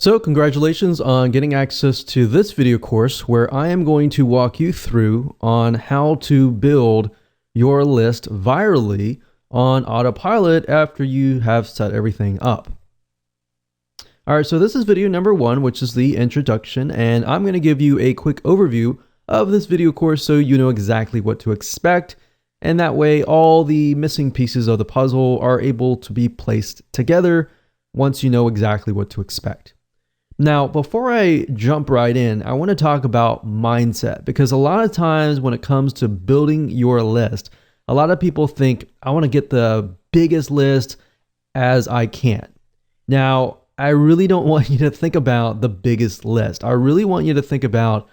So congratulations on getting access to this video course where I am going to walk you through on how to build your list virally on autopilot after you have set everything up. All right, so this is video number 1, which is the introduction, and I'm going to give you a quick overview of this video course so you know exactly what to expect, and that way all the missing pieces of the puzzle are able to be placed together once you know exactly what to expect. Now, before I jump right in, I want to talk about mindset, because a lot of times when it comes to building your list, a lot of people think, I want to get the biggest list as I can. Now, I really don't want you to think about the biggest list. I really want you to think about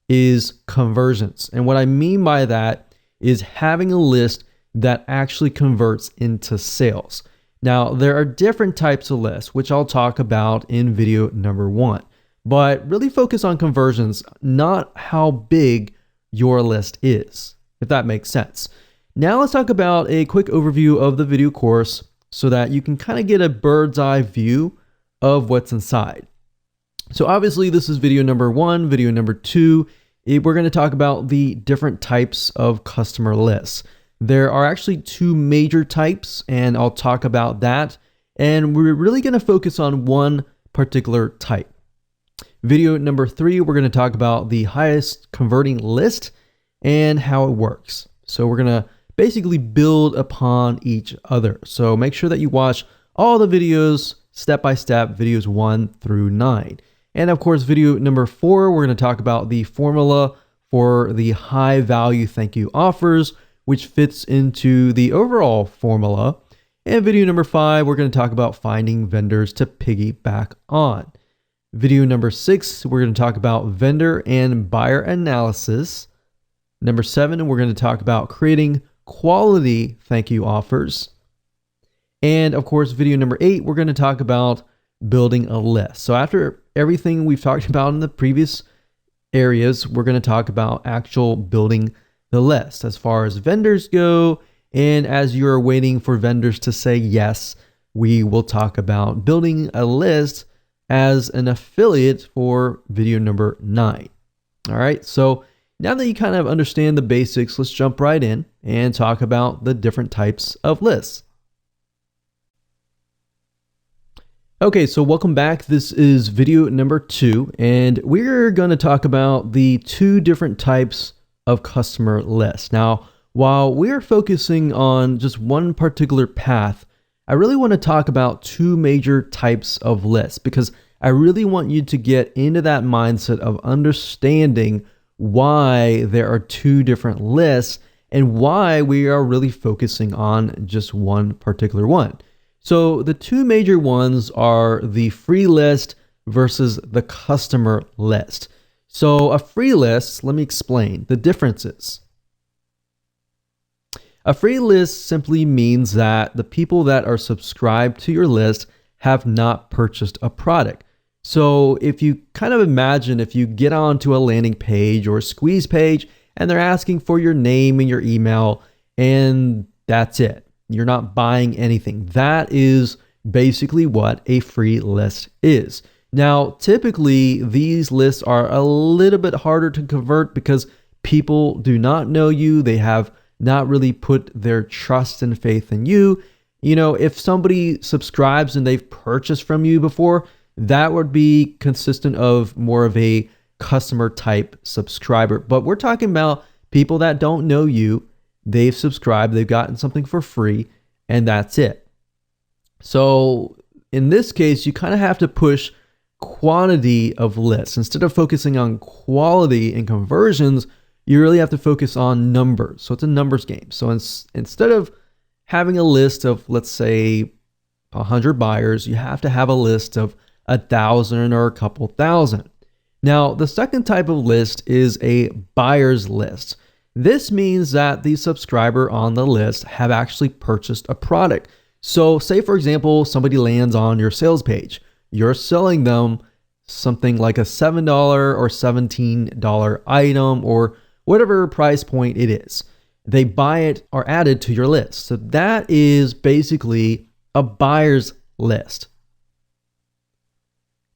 is conversions. And what I mean by that is having a list that actually converts into sales. Now, there are different types of lists, which I'll talk about in video number 1, but really focus on conversions, not how big your list is, if that makes sense. Now let's talk about a quick overview of the video course so that you can kind of get a bird's eye view of what's inside. So obviously this is video number 1, video number 2, we're going to talk about the different types of customer lists. There are actually 2 major types, and I'll talk about that. And we're really going to focus on one particular type. Video number 3, we're going to talk about the highest converting list and how it works. So we're going to basically build upon each other. So make sure that you watch all the videos step by step, videos 1 through 9. And of course, video number 4, we're going to talk about the formula for the high value thank you offers, which fits into the overall formula. And video number 5, we're going to talk about finding vendors to piggyback on. Video number 6, we're going to talk about vendor and buyer analysis. Number 7, we're going to talk about creating quality thank you offers. And of course, video number 8, we're going to talk about building a list. So after everything we've talked about in the previous areas, we're going to talk about actual building the list as far as vendors go. And as you're waiting for vendors to say yes, we will talk about building a list as an affiliate for video number 9. All right. So now that you kind of understand the basics, let's jump right in and talk about the different types of lists. Okay, so welcome back. This is video number 2, and we're going to talk about the 2 different types of customer lists. Now, while we're focusing on just one particular path, I really want to talk about 2 major types of lists, because I really want you to get into that mindset of understanding why there are 2 different lists and why we are really focusing on just one particular one. So the 2 major ones are the free list versus the customer list. So a free list, let me explain the differences. A free list simply means that the people that are subscribed to your list have not purchased a product. So if you kind of imagine if you get onto a landing page or a squeeze page and they're asking for your name and your email and that's it. You're not buying anything. That is basically what a free list is. Now, typically, these lists are a little bit harder to convert because people do not know you. They have not really put their trust and faith in you. You know, if somebody subscribes and they've purchased from you before, that would be consistent of more of a customer type subscriber. But we're talking about people that don't know you. They've subscribed, they've gotten something for free, and that's it. So in this case, you kind of have to push quantity of lists. Instead of focusing on quality and conversions, you really have to focus on numbers. So it's a numbers game. So instead of having a list of, let's say, 100 buyers, you have to have a list of 1,000 or a couple thousand. Now, the second type of list is a buyer's list. This means that the subscriber on the list have actually purchased a product. So say, for example, somebody lands on your sales page. You're selling them something like a $7 or $17 item or whatever price point it is. They buy it or add it to your list. So that is basically a buyer's list.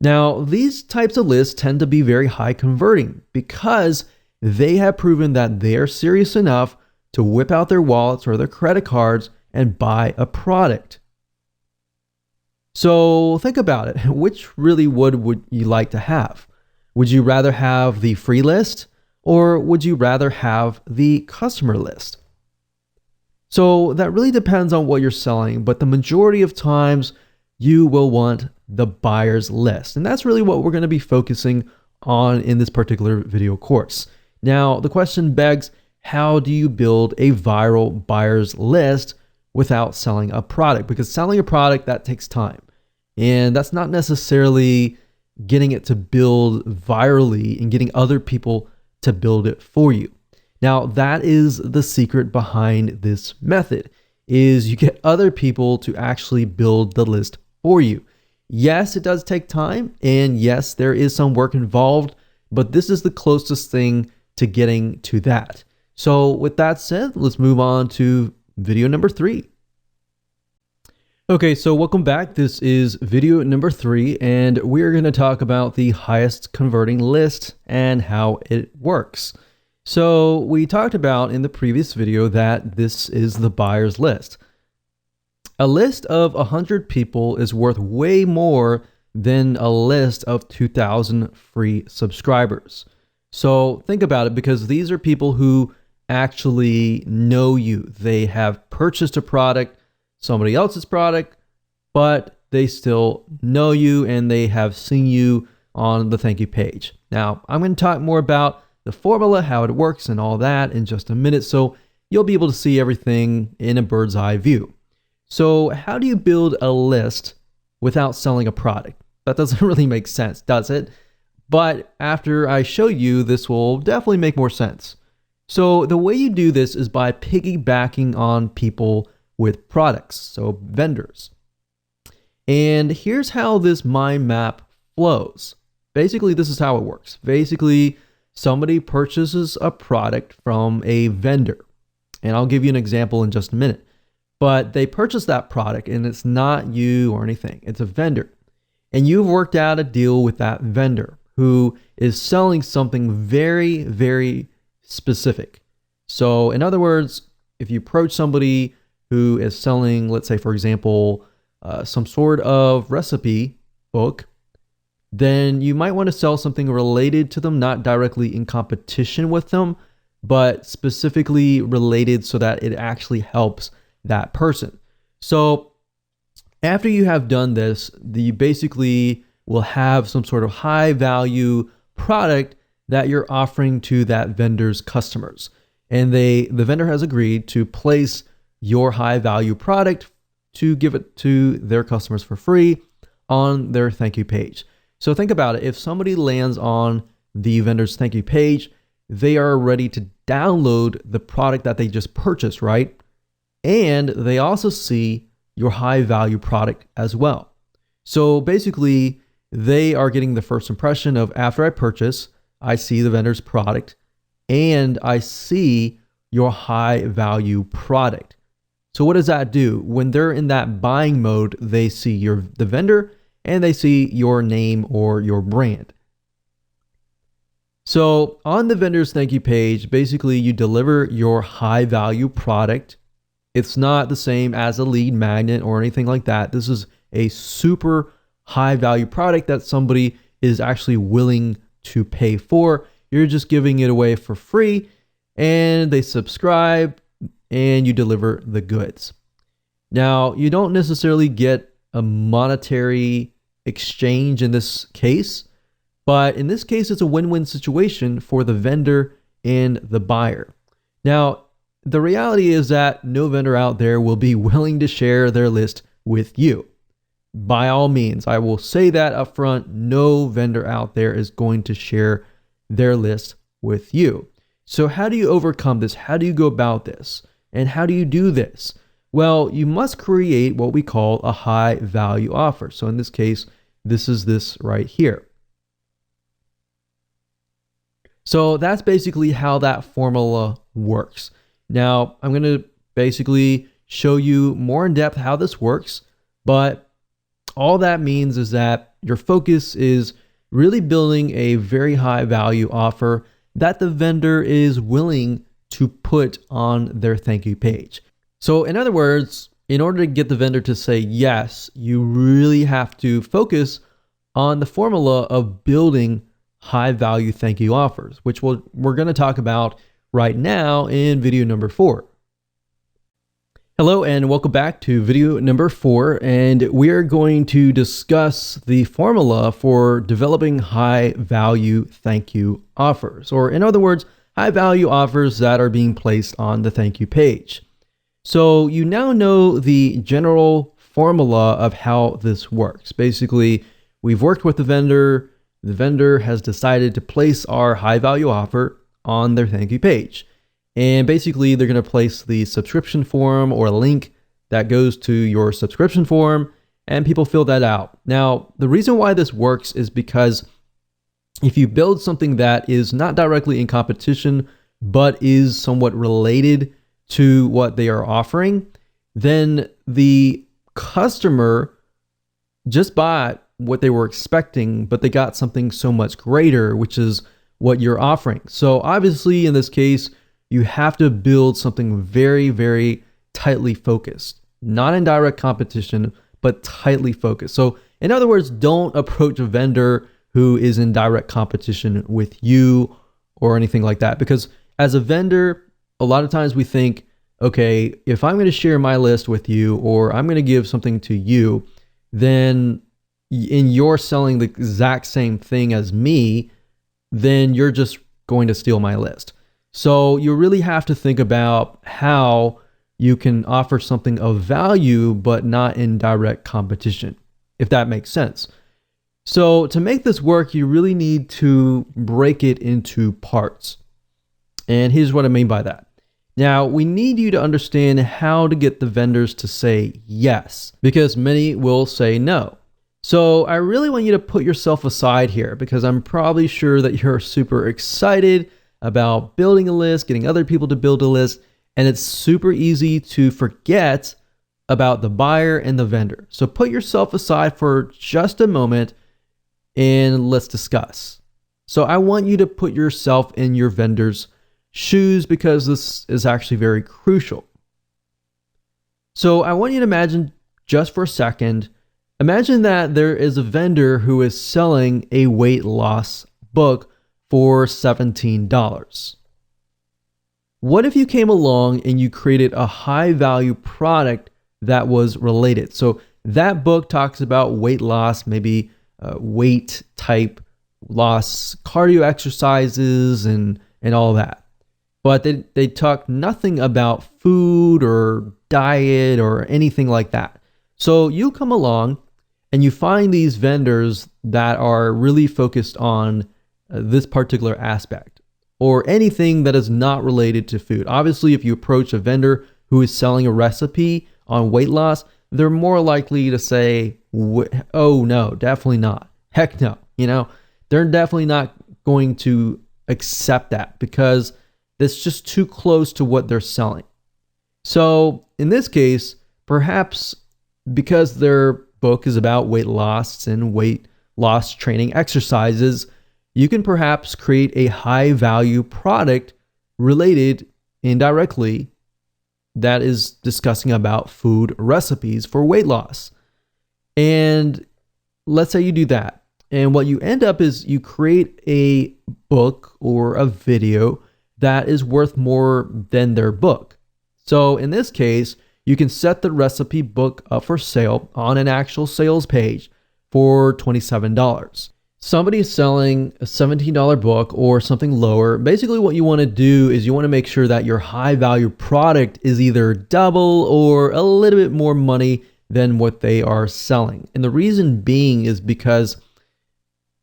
Now, these types of lists tend to be very high converting because they have proven that they are serious enough to whip out their wallets or their credit cards and buy a product. So think about it. Which really would you like to have? Would you rather have the free list or would you rather have the customer list? So that really depends on what you're selling, but the majority of times you will want the buyer's list. And that's really what we're going to be focusing on in this particular video course. Now, the question begs, how do you build a viral buyer's list without selling a product? Because selling a product, that takes time. And that's not necessarily getting it to build virally and getting other people to build it for you. Now, that is the secret behind this method, is you get other people to actually build the list for you. Yes, it does take time, and yes, there is some work involved, but this is the closest thing to getting to that. So with that said, let's move on to video number 3. Okay, so welcome back. This is video number 3, and we're going to talk about the highest converting list and how it works. So we talked about in the previous video that this is the buyer's list. A list of 100 people is worth way more than a list of 2,000 free subscribers. So think about it, because these are people who actually know you. They have purchased a product, somebody else's product, but they still know you and they have seen you on the thank you page. Now, I'm going to talk more about the formula, how it works and all that in just a minute, so you'll be able to see everything in a bird's eye view. So how do you build a list without selling a product? That doesn't really make sense, does it? But after I show you, this will definitely make more sense. So the way you do this is by piggybacking on people with products, so vendors. And here's how this mind map flows. Basically, this is how it works. Basically, somebody purchases a product from a vendor. And I'll give you an example in just a minute. But they purchase that product and it's not you or anything. It's a vendor. And you've worked out a deal with that vendor who is selling something very, very specific. So in other words, if you approach somebody who is selling, let's say, for example, some sort of recipe book, then you might want to sell something related to them, not directly in competition with them, but specifically related so that it actually helps that person. So after you have done this, you basically will have some sort of high value product that you're offering to that vendor's customers. And the vendor has agreed to place your high value product to give it to their customers for free on their thank you page. So think about it. If somebody lands on the vendor's thank you page, they are ready to download the product that they just purchased, right? And they also see your high value product as well. So basically, they are getting the first impression of, after I purchase, I see the vendor's product and I see your high value product. So what does that do? When they're in that buying mode, they see the vendor and they see your name or your brand. So on the vendor's thank you page, basically you deliver your high value product. It's not the same as a lead magnet or anything like that. This is a super high value product that somebody is actually willing to pay for. You're just giving it away for free and they subscribe and you deliver the goods. Now, you don't necessarily get a monetary exchange in this case, but in this case, it's a win-win situation for the vendor and the buyer. Now, the reality is that no vendor out there will be willing to share their list with you. By all means, I will say that up front, no vendor out there is going to share their list with you. So how do you overcome this? How do you go about this? And how do you do this? Well, you must create what we call a high value offer. So in this case, this is this right here. So that's basically how that formula works. Now, I'm going to basically show you more in depth how this works, but All that means is that your focus is really building a very high value offer that the vendor is willing to put on their thank you page. So in other words, in order to get the vendor to say yes, you really have to focus on the formula of building high value thank you offers, which we're going to talk about right now in video number 4. Hello and welcome back to video number 4, and we're going to discuss the formula for developing high value thank you offers, or in other words, high value offers that are being placed on the thank you page. So you now know the general formula of how this works. Basically, we've worked with the vendor has decided to place our high value offer on their thank you page. And basically, they're going to place the subscription form or a link that goes to your subscription form, and people fill that out. Now, the reason why this works is because if you build something that is not directly in competition, but is somewhat related to what they are offering, then the customer just bought what they were expecting, but they got something so much greater, which is what you're offering. So obviously, in this case, you have to build something very, very tightly focused, not in direct competition, but tightly focused. So in other words, don't approach a vendor who is in direct competition with you or anything like that. Because as a vendor, a lot of times we think, okay, if I'm going to share my list with you, or I'm going to give something to you, then you're selling the exact same thing as me, then you're just going to steal my list. So you really have to think about how you can offer something of value, but not in direct competition, if that makes sense. So to make this work, you really need to break it into parts. And here's what I mean by that. Now, we need you to understand how to get the vendors to say yes, because many will say no. So I really want you to put yourself aside here, because I'm probably sure that you're super excited about building a list, getting other people to build a list, and it's super easy to forget about the buyer and the vendor. So put yourself aside for just a moment and let's discuss. So I want you to put yourself in your vendor's shoes, because this is actually very crucial. So I want you to imagine, just for a second, imagine that there is a vendor who is selling a weight loss book for $17. What if you came along and you created a high value product that was related? So that book talks about weight loss, maybe weight type loss, cardio exercises, and all that. But they talk nothing about food or diet or anything like that. So you come along and you find these vendors that are really focused on this particular aspect, or anything that is not related to food. Obviously, if you approach a vendor who is selling a recipe on weight loss, they're more likely to say, oh no, definitely not. Heck no. They're definitely not going to accept that, because that's just too close to what they're selling. So in this case, perhaps because their book is about weight loss and weight loss training exercises, you can perhaps create a high value product related indirectly that is discussing about food recipes for weight loss. And let's say you do that. And what you end up is you create a book or a video that is worth more than their book. So in this case, you can set the recipe book up for sale on an actual sales page for $27. Somebody is selling a $17 book or something lower. Basically, what you want to do is you want to make sure that your high value product is either double or a little bit more money than what they are selling. And the reason being is because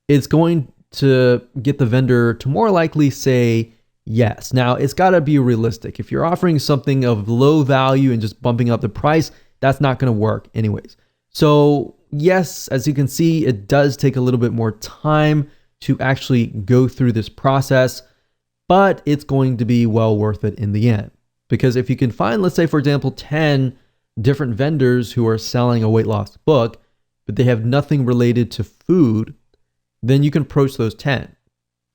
it's going to get the vendor to more likely say yes. Now, it's got to be realistic. If you're offering something of low value and just bumping up the price, that's not going to work anyways. So yes, as you can see, it does take a little bit more time to actually go through this process, but it's going to be well worth it in the end. Because if you can find, let's say, for example, 10 different vendors who are selling a weight loss book, but they have nothing related to food, then you can approach those 10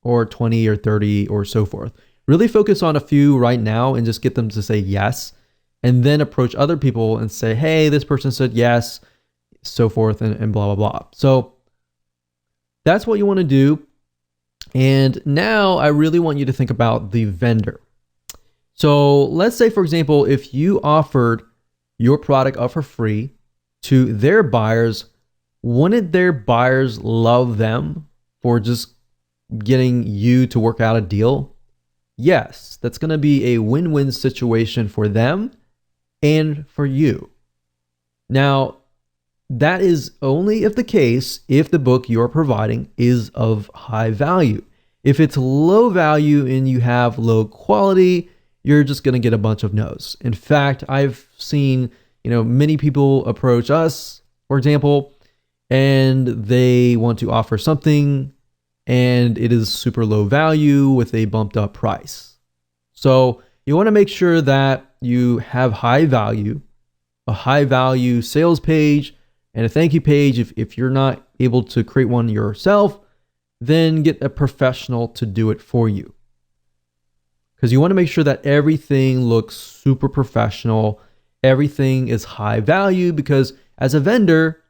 or 20 or 30 or so forth. Really focus on a few right now and just get them to say yes, and then approach other people and say, hey, this person said yes, so forth, and blah, blah, blah. So that's what you want to do. And now I really want you to think about the vendor. So let's say, for example, if you offered your product up for free to their buyers, wouldn't their buyers love them for just getting you to work out a deal? Yes, that's going to be a win-win situation for them and for you. Now, that is only if the book you're providing is of high value. If it's low value and you have low quality, you're just going to get a bunch of no's. In fact, I've seen, many people approach us, for example, and they want to offer something and it is super low value with a bumped up price. So you want to make sure that you have high value, a high value sales page and a thank you page. If you're not able to create one yourself, then get a professional to do it for you. Because you want to make sure that everything looks super professional. Everything is high value, because as a vendor,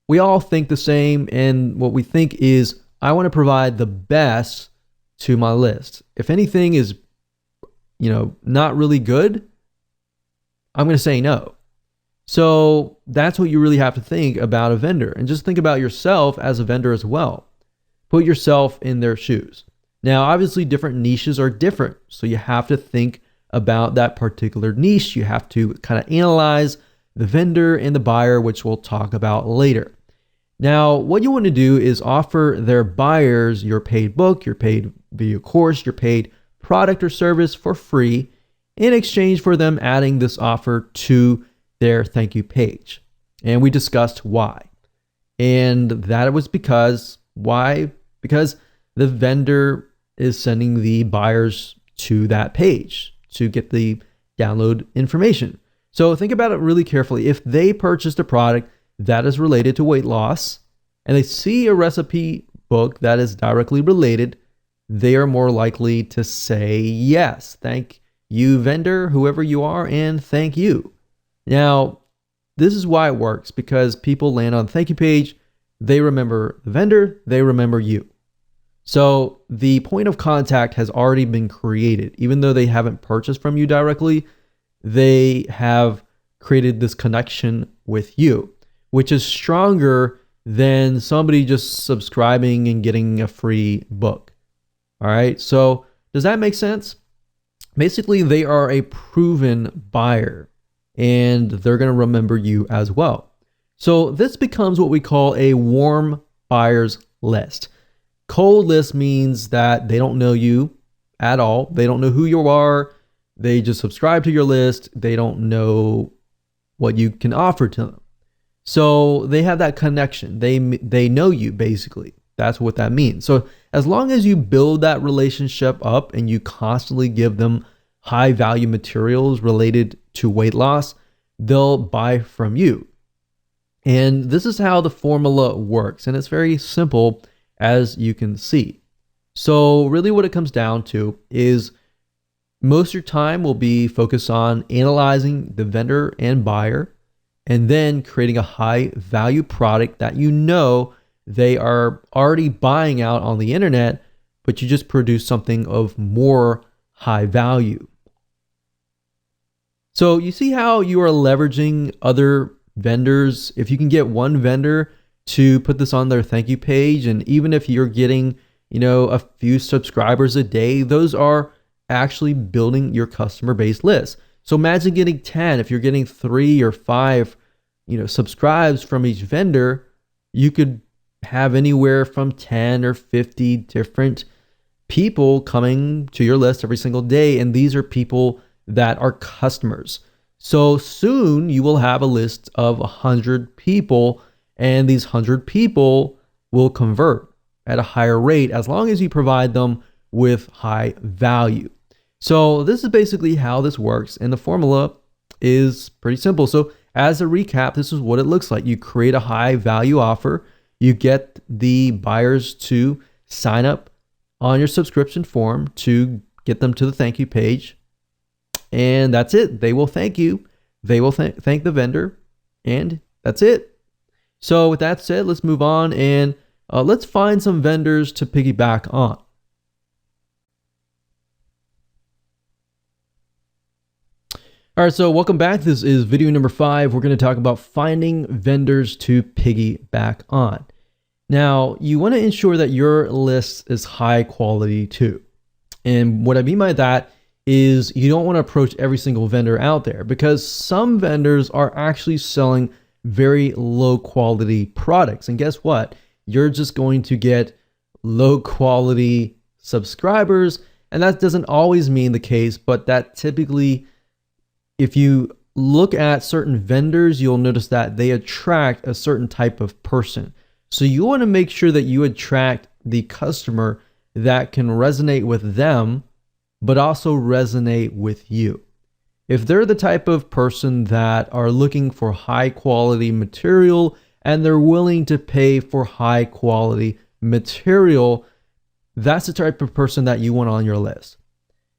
we all think the same. And what we think is, I want to provide the best to my list. If anything is, not really good, I'm going to say no. So that's what you really have to think about a vendor, and just think about yourself as a vendor as well. Put yourself in their shoes. Now, obviously different niches are different. So you have to think about that particular niche. You have to kind of analyze the vendor and the buyer, which we'll talk about later. Now, what you want to do is offer their buyers your paid book, your paid video course, your paid product or service for free in exchange for them adding this offer to their thank you page. And we discussed why. And that was because the vendor is sending the buyers to that page to get the download information. So think about it really carefully. If they purchased a product that is related to weight loss and they see a recipe book that is directly related, they are more likely to say yes. Thank you, vendor, whoever you are, and thank you. Now, this is why it works, because people land on the thank you page, they remember the vendor, they remember you. So the point of contact has already been created. Even though they haven't purchased from you directly, they have created this connection with you, which is stronger than somebody just subscribing and getting a free book. All right. So does that make sense? Basically, they are a proven buyer and they're going to remember you as well. So this becomes what we call a warm buyers list. Cold list means that they don't know you at all. They don't know who you are. They just subscribe to your list. They don't know what you can offer to them. So they have that connection. They know you, basically. That's what that means. So as long as you build that relationship up and you constantly give them high value materials related to weight loss, they'll buy from you. And this is how the formula works. And it's very simple, as you can see. So really what it comes down to is most of your time will be focused on analyzing the vendor and buyer, and then creating a high value product that they are already buying out on the internet, but you just produce something of more high value. So you see how you are leveraging other vendors. If you can get one vendor to put this on their thank you page, and even if you're getting, a few subscribers a day, those are actually building your customer base list. So imagine getting 10. If you're getting 3 or 5, subscribes from each vendor, you could have anywhere from 10 or 50 different people coming to your list every single day. And these are people that are customers. So soon you will have a list of 100 people, and these 100 people will convert at a higher rate as long as you provide them with high value. So this is basically how this works, and the formula is pretty simple. So as a recap, this is what it looks like. You create a high value offer. You get the buyers to sign up on your subscription form to get them to the thank you page. And that's it. They will thank you. They will thank the vendor. And that's it. So with that said, let's move on and let's find some vendors to piggyback on. All right, so welcome back. This is video number 5. We're going to talk about finding vendors to piggyback on. Now, you want to ensure that your list is high quality too. And what I mean by that is you don't want to approach every single vendor out there, because some vendors are actually selling very low quality products. And guess what? You're just going to get low quality subscribers. And that doesn't always mean the case, but that typically, if you look at certain vendors, you'll notice that they attract a certain type of person. So you want to make sure that you attract the customer that can resonate with them, but also resonate with you. If they're the type of person that are looking for high quality material and they're willing to pay for high quality material, that's the type of person that you want on your list.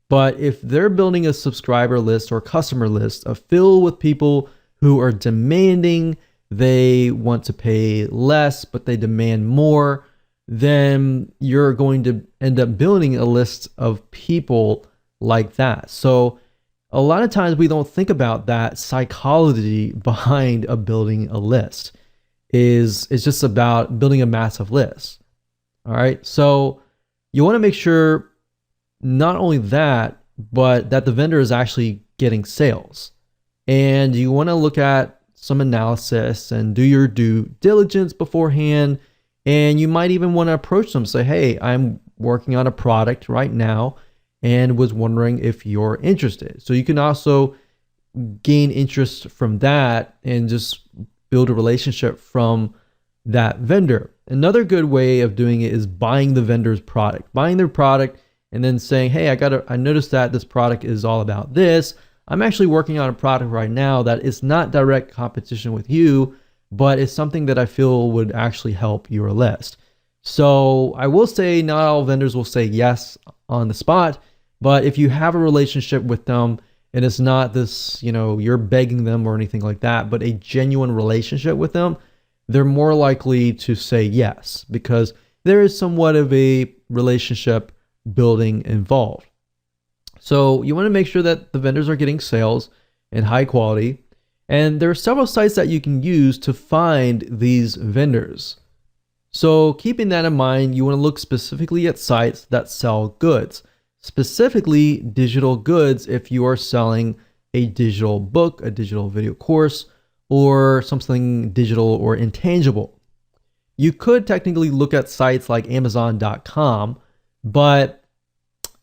But if they're building a subscriber list or customer list filled with people who are demanding, they want to pay less, but they demand more, then you're going to end up building a list of people like that. So a lot of times we don't think about that psychology behind building a list. It's just about building a massive list. All right. So you want to make sure not only that, but that the vendor is actually getting sales. And you want to look at some analysis and do your due diligence beforehand. And you might even want to approach them, say, hey, I'm working on a product right now and was wondering if you're interested. So you can also gain interest from that and just build a relationship from that vendor. Another good way of doing it is buying the vendor's product, buying their product and then saying, hey, I noticed that this product is all about this. I'm actually working on a product right now that is not direct competition with you, but it's something that I feel would actually help your list. So I will say not all vendors will say yes on the spot, but if you have a relationship with them and it's not this, you're begging them or anything like that, but a genuine relationship with them, they're more likely to say yes, because there is somewhat of a relationship building involved. So you want to make sure that the vendors are getting sales and high quality. And there are several sites that you can use to find these vendors. So keeping that in mind, you want to look specifically at sites that sell goods, specifically digital goods if you are selling a digital book, a digital video course, or something digital or intangible. You could technically look at sites like Amazon.com, but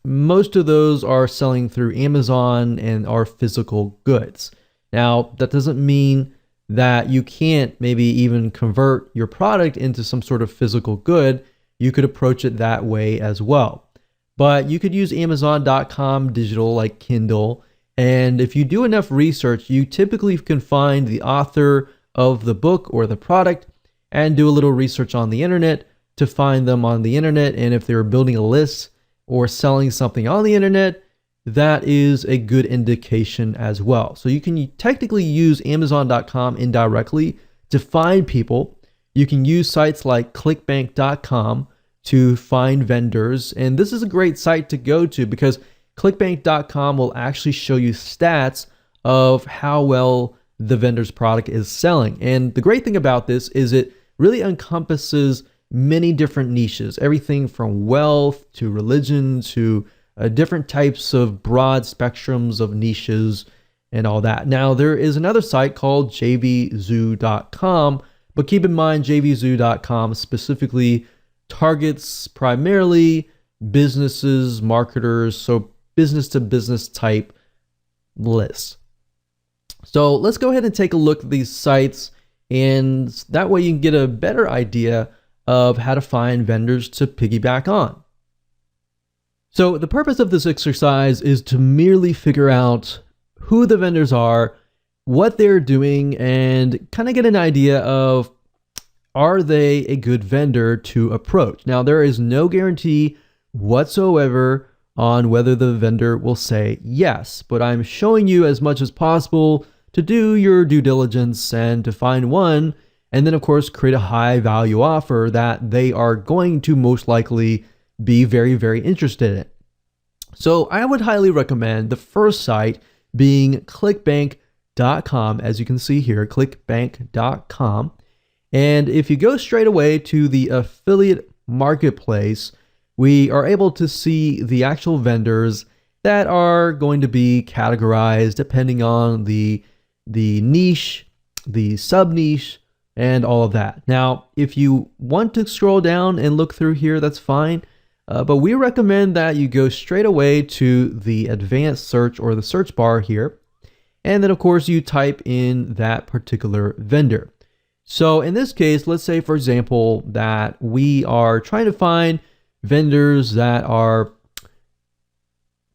most of those are selling through Amazon and are physical goods. Now, that doesn't mean that you can't maybe even convert your product into some sort of physical good. You could approach it that way as well. But you could use Amazon.com digital like Kindle. And if you do enough research, you typically can find the author of the book or the product and do a little research on the internet to find them on the internet. And if they're building a list or selling something on the internet, that is a good indication as well. So you can technically use Amazon.com indirectly to find people. You can use sites like clickbank.com to find vendors. And this is a great site to go to because clickbank.com will actually show you stats of how well the vendor's product is selling. And the great thing about this is it really encompasses many different niches, everything from wealth to religion to different types of broad spectrums of niches and all that. Now, there is another site called jvzoo.com, but keep in mind jvzoo.com specifically targets primarily businesses, marketers, so business to business type lists. So let's go ahead and take a look at these sites, and that way you can get a better idea of how to find vendors to piggyback on. So the purpose of this exercise is to merely figure out who the vendors are what they're doing and kind of get an idea of, are they a good vendor to approach? Now, there is no guarantee whatsoever on whether the vendor will say yes, but I'm showing you as much as possible to do your due diligence and to find one, and then of course create a high value offer that they are going to most likely be very, very interested in. So I would highly recommend the first site being clickbank.com. As you can see here, clickbank.com. And if you go straight away to the affiliate marketplace, we are able to see the actual vendors that are going to be categorized depending on the niche, the sub niche, and all of that. Now, if you want to scroll down and look through here, that's fine. But we recommend that you go straight away to the advanced search or the search bar here. And then of course you type in that particular vendor. So in this case, let's say for example, that we are trying to find vendors that are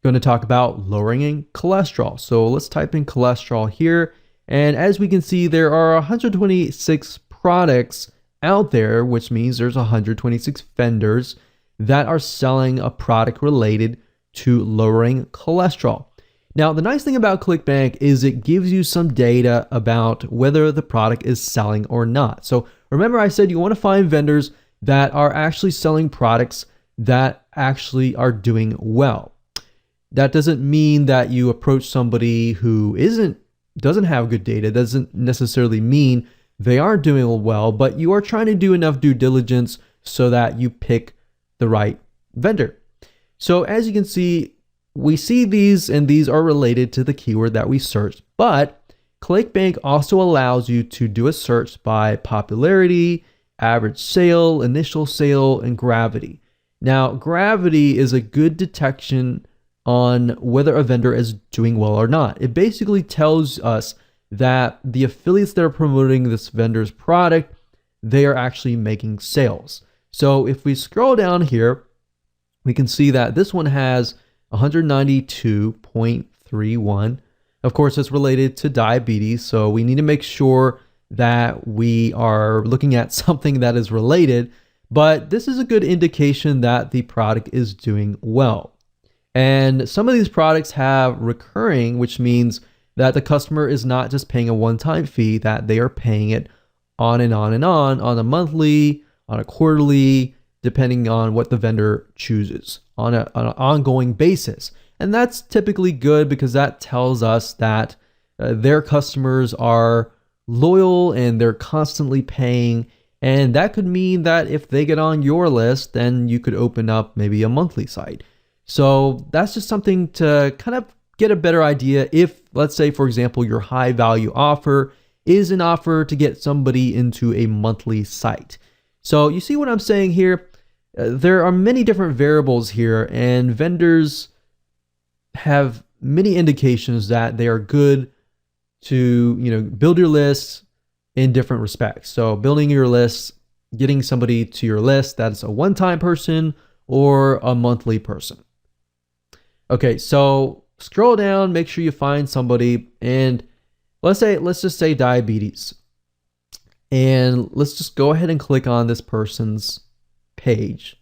going to talk about lowering cholesterol. So let's type in cholesterol here. And as we can see, there are 126 products out there, which means there's 126 vendors that are selling a product related to lowering cholesterol. Now, the nice thing about ClickBank is it gives you some data about whether the product is selling or not. So remember I said you want to find vendors that are actually selling products that actually are doing well. That doesn't mean that you approach somebody who doesn't have good data. Doesn't necessarily mean they aren't doing well, but you are trying to do enough due diligence so that you pick the right vendor. So as you can see, we see these, and these are related to the keyword that we searched, but ClickBank also allows you to do a search by popularity, average sale, initial sale, and gravity. Now, gravity is a good detection on whether a vendor is doing well or not. It basically tells us that the affiliates that are promoting this vendor's product, they are actually making sales. So if we scroll down here, we can see that this one has 192.31. Of course, it's related to diabetes, so we need to make sure that we are looking at something that is related, but this is a good indication that the product is doing well. And some of these products have recurring, which means that the customer is not just paying a one-time fee, that they are paying it on and on and on a monthly, on a quarterly, depending on what the vendor chooses, on an ongoing basis. And that's typically good because that tells us that their customers are loyal and they're constantly paying. And that could mean that if they get on your list, then you could open up maybe a monthly site. So that's just something to kind of get a better idea if, let's say, for example, your high value offer is an offer to get somebody into a monthly site. So you see what I'm saying here? There are many different variables here, and vendors have many indications that they are good to, build your lists in different respects. So building your lists, getting somebody to your list that's a one-time person or a monthly person. Okay, so scroll down, make sure you find somebody, and let's just say diabetes. And let's just go ahead and click on this person's page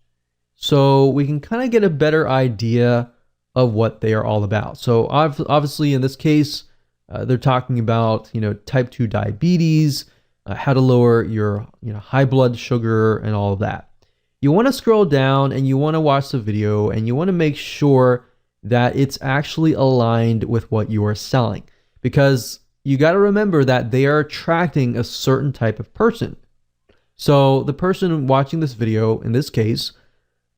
so we can kind of get a better idea of what they are all about. So obviously in this case, they're talking about, type 2 diabetes, how to lower your high blood sugar and all of that. You want to scroll down and you want to watch the video and you want to make sure that it's actually aligned with what you are selling, because you got to remember that they are attracting a certain type of person. So the person watching this video, in this case,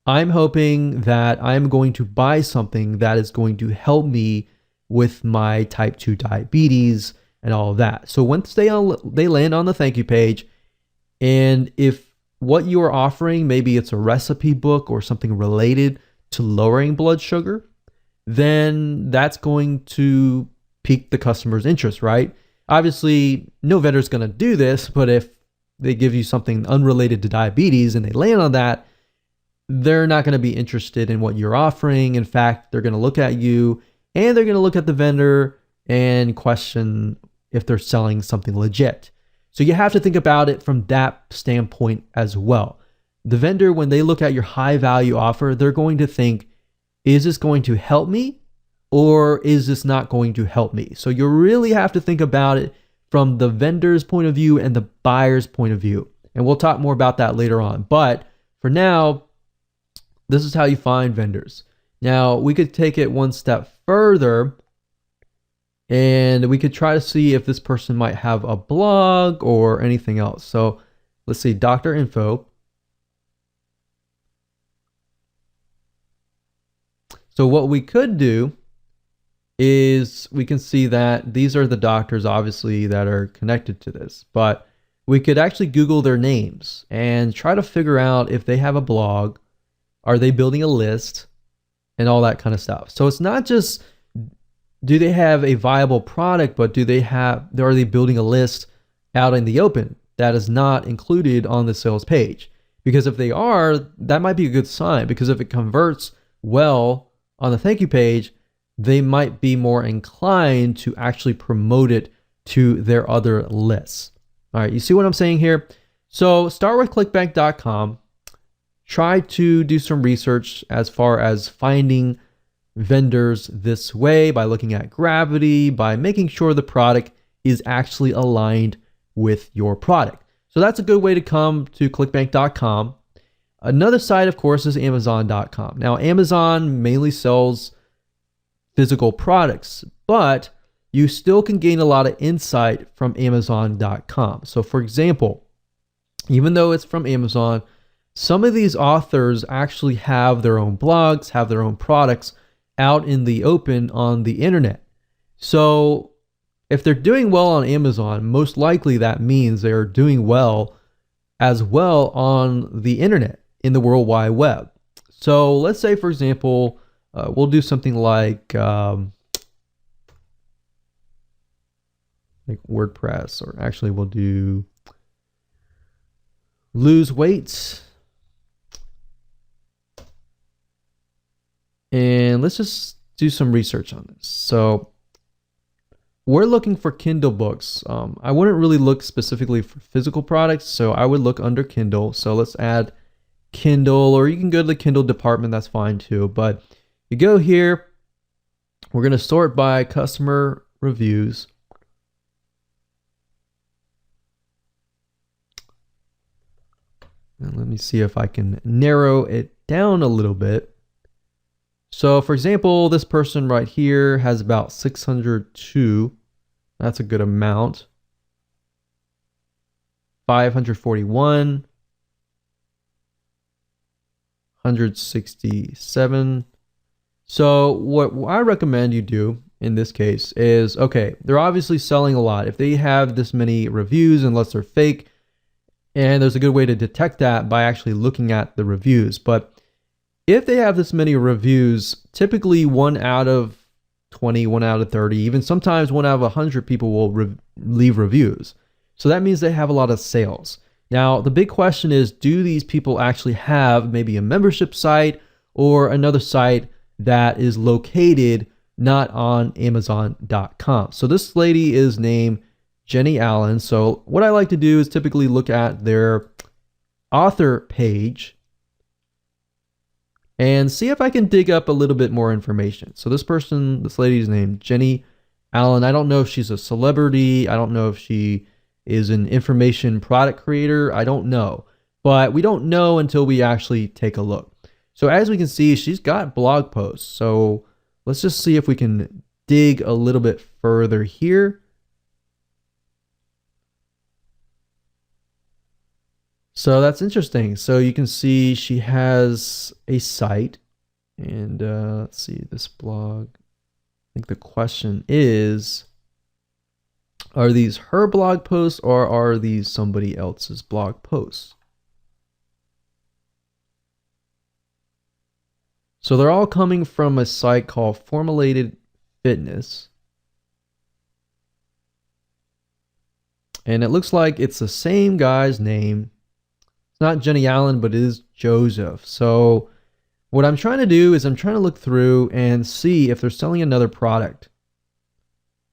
I'm hoping that I'm going to buy something that is going to help me with my type 2 diabetes and all of that. So once they land on the thank you page, and if what you are offering, maybe it's a recipe book or something related to lowering blood sugar, then that's going to pique the customer's interest, right? Obviously, no vendor is going to do this, but if they give you something unrelated to diabetes and they land on that, they're not going to be interested in what you're offering. In fact, they're going to look at you and they're going to look at the vendor and question if they're selling something legit. So you have to think about it from that standpoint as well. The vendor, when they look at your high value offer, they're going to think, is this going to help me or is this not going to help me? So you really have to think about it from the vendor's point of view and the buyer's point of view. And we'll talk more about that later on. But for now, this is how you find vendors. Now, we could take it one step further and we could try to see if this person might have a blog or anything else. So let's see, doctor info. So what we could do is we can see that these are the doctors, obviously, that are connected to this. But we could actually Google their names and try to figure out if they have a blog, are they building a list, and all that kind of stuff. So it's not just, do they have a viable product, but are they building a list out in the open that is not included on the sales page? Because if they are, that might be a good sign, because if it converts well on the thank you page, they might be more inclined to actually promote it to their other lists. All right, you see what I'm saying here? So start with clickbank.com. Try to do some research as far as finding vendors this way by looking at gravity, by making sure the product is actually aligned with your product. So that's a good way to come to clickbank.com. Another site, of course, is amazon.com. Now, Amazon mainly sells physical products, but you still can gain a lot of insight from amazon.com. So for example, even though it's from Amazon, some of these authors actually have their own blogs, have their own products out in the open on the internet. So if they're doing well on Amazon, most likely that means they're doing well as well on the internet, in the World Wide Web. So let's say, for example, we'll do something like WordPress, or actually we'll do lose weight. And let's just do some research on this. So we're looking for Kindle books. I wouldn't really look specifically for physical products, so I would look under Kindle. So let's add Kindle, or you can go to the Kindle department, that's fine too. But you go here, we're going to sort by customer reviews. And let me see if I can narrow it down a little bit. So for example, this person right here has about 602. That's a good amount. 541. 167. So what I recommend you do in this case is, okay, they're obviously selling a lot. If they have this many reviews, unless they're fake, and there's a good way to detect that by actually looking at the reviews. But if they have this many reviews, typically 1 out of 20, 1 out of 30, even sometimes 1 out of 100 people will leave reviews. So that means they have a lot of sales. Now, the big question is, do these people actually have maybe a membership site or another site that is located not on Amazon.com? So this lady is named Jenny Allen. So what I like to do is typically look at their author page and see if I can dig up a little bit more information. So this lady's named Jenny Allen. I don't know if she's a celebrity. I don't know if she is an information product creator. I don't know, but we don't know until we actually take a look. So as we can see, she's got blog posts. So let's just see if we can dig a little bit further here. So that's interesting. So you can see she has a site, and let's see this blog. I think the question is, are these her blog posts or are these somebody else's blog posts? So they're all coming from a site called Formulated Fitness. And it looks like it's the same guy's name. It's not Jenny Allen, but it is Joseph. So what I'm trying to do is I'm trying to look through and see if they're selling another product.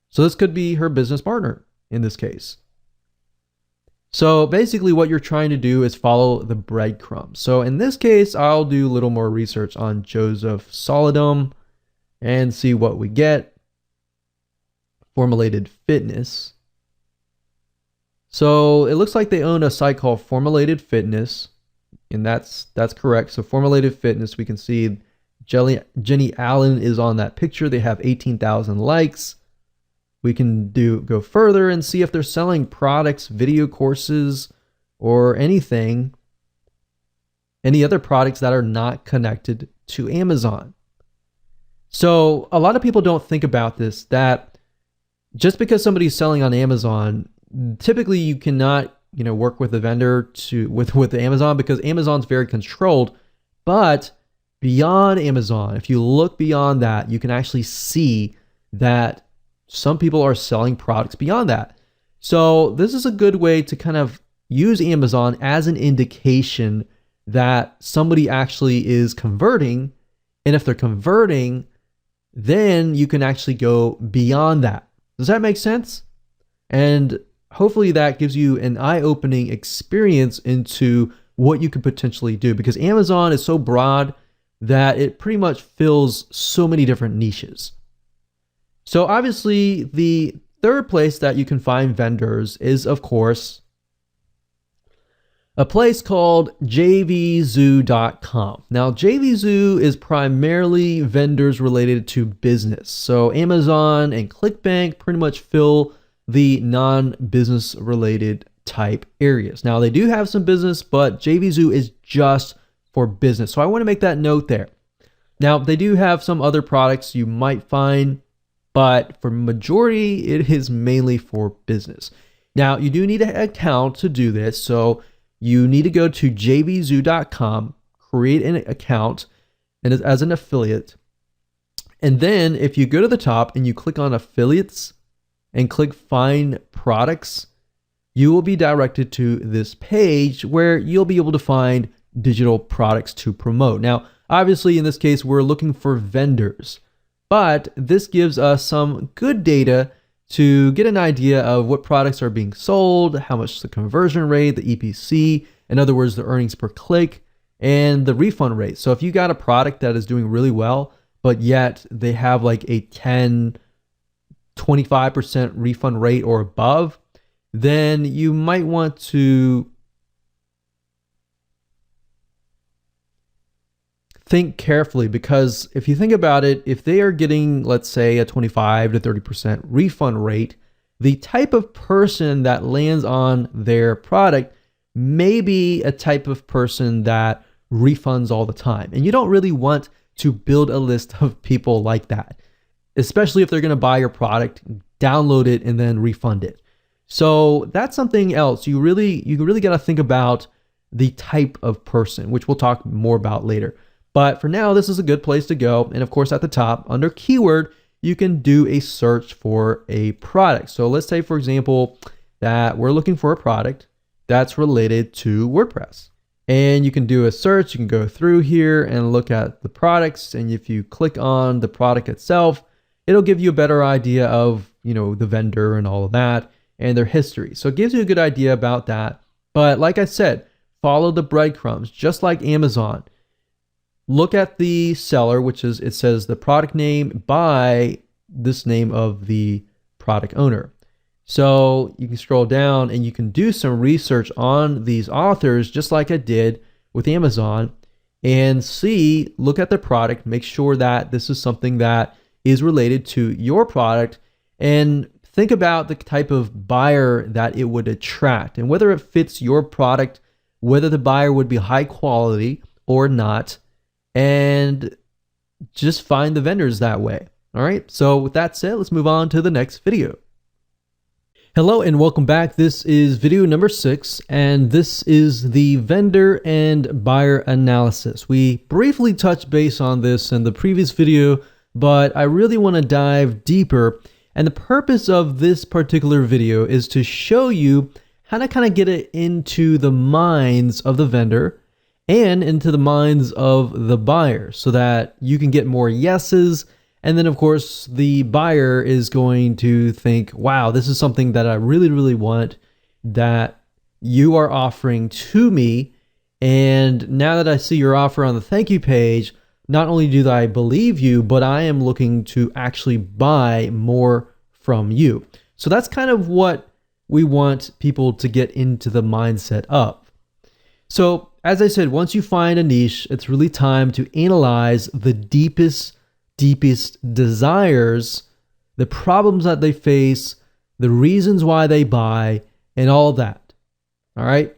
So this could be her business partner. in this case. So basically what you're trying to do is follow the breadcrumbs. So in this case, I'll do a little more research on Joseph Solidum and see what we get. Formulated Fitness. So it looks like they own a site called Formulated Fitness, and that's correct. So Formulated Fitness, we can see Jenny Allen is on that picture. They have 18,000 likes. We can go further and see if they're selling products, video courses, or anything, any other products that are not connected to Amazon. So a lot of people don't think about this, that just because somebody's selling on Amazon, typically you cannot, work with a vendor with Amazon, because Amazon's very controlled. But beyond Amazon, if you look beyond that, you can actually see that some people are selling products beyond that. So this is a good way to kind of use Amazon as an indication that somebody actually is converting. And if they're converting, then you can actually go beyond that. Does that make sense? And hopefully that gives you an eye-opening experience into what you could potentially do, because Amazon is so broad that it pretty much fills so many different niches. So obviously the third place that you can find vendors is, of course, a place called jvzoo.com. Now, JVZoo is primarily vendors related to business. So Amazon and ClickBank pretty much fill the non-business related type areas. Now, they do have some business, but JVZoo is just for business. So I want to make that note there. Now, they do have some other products you might find, but for majority, it is mainly for business. Now, you do need an account to do this. So you need to go to jvzoo.com, create an account and as an affiliate. And then if you go to the top and you click on affiliates and click find products, you will be directed to this page where you'll be able to find digital products to promote. Now, obviously in this case, we're looking for vendors, but this gives us some good data to get an idea of what products are being sold, how much the conversion rate, the EPC, in other words, the earnings per click, and the refund rate. So if you got a product that is doing really well, but yet they have like a 10, 25% refund rate or above, then you might want to think carefully, because if you think about it, if they are getting, let's say, a 25 to 30% refund rate, the type of person that lands on their product may be a type of person that refunds all the time. And you don't really want to build a list of people like that, especially if they're going to buy your product, download it, and then refund it. So that's something else. You really got to think about the type of person, which we'll talk more about later. But for now, this is a good place to go. And of course, at the top, under keyword, you can do a search for a product. So let's say, for example, that we're looking for a product that's related to WordPress. And you can do a search. You can go through here and look at the products. And if you click on the product itself, it'll give you a better idea of, the vendor and all of that and their history. So it gives you a good idea about that. But like I said, follow the breadcrumbs, just like Amazon. Look at the seller, which is, it says the product name by this name of the product owner. So you can scroll down and you can do some research on these authors, just like I did with Amazon, and look at the product, make sure that this is something that is related to your product, and think about the type of buyer that it would attract and whether it fits your product, whether the buyer would be high quality or not. And just find the vendors that way. All right. So with that said, let's move on to the next video. Hello and welcome back. This is video number 6, and this is the vendor and buyer analysis. We briefly touched base on this in the previous video, but I really want to dive deeper. And the purpose of this particular video is to show you how to kind of get it into the minds of the vendor and into the minds of the buyer so that you can get more yeses And then, of course, the buyer is going to think, wow, this is something that I really, really want that you are offering to me. And now that I see your offer on the thank you page, not only do I believe you, but I am looking to actually buy more from you. So that's kind of what we want people to get into the mindset of. So as I said, once you find a niche, it's really time to analyze the deepest desires, the problems that they face, the reasons why they buy, and all that. All right.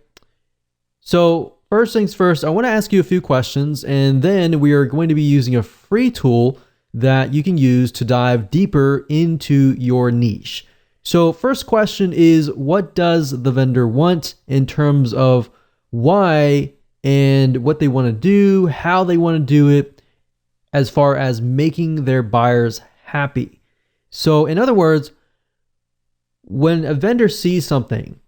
So first things first, I want to ask you a few questions, and then we are going to be using a free tool that you can use to dive deeper into your niche. So first question is, what does the vendor want in terms of why and what they want to do, how they want to do it, as far as making their buyers happy? So in other words, when a vendor sees something,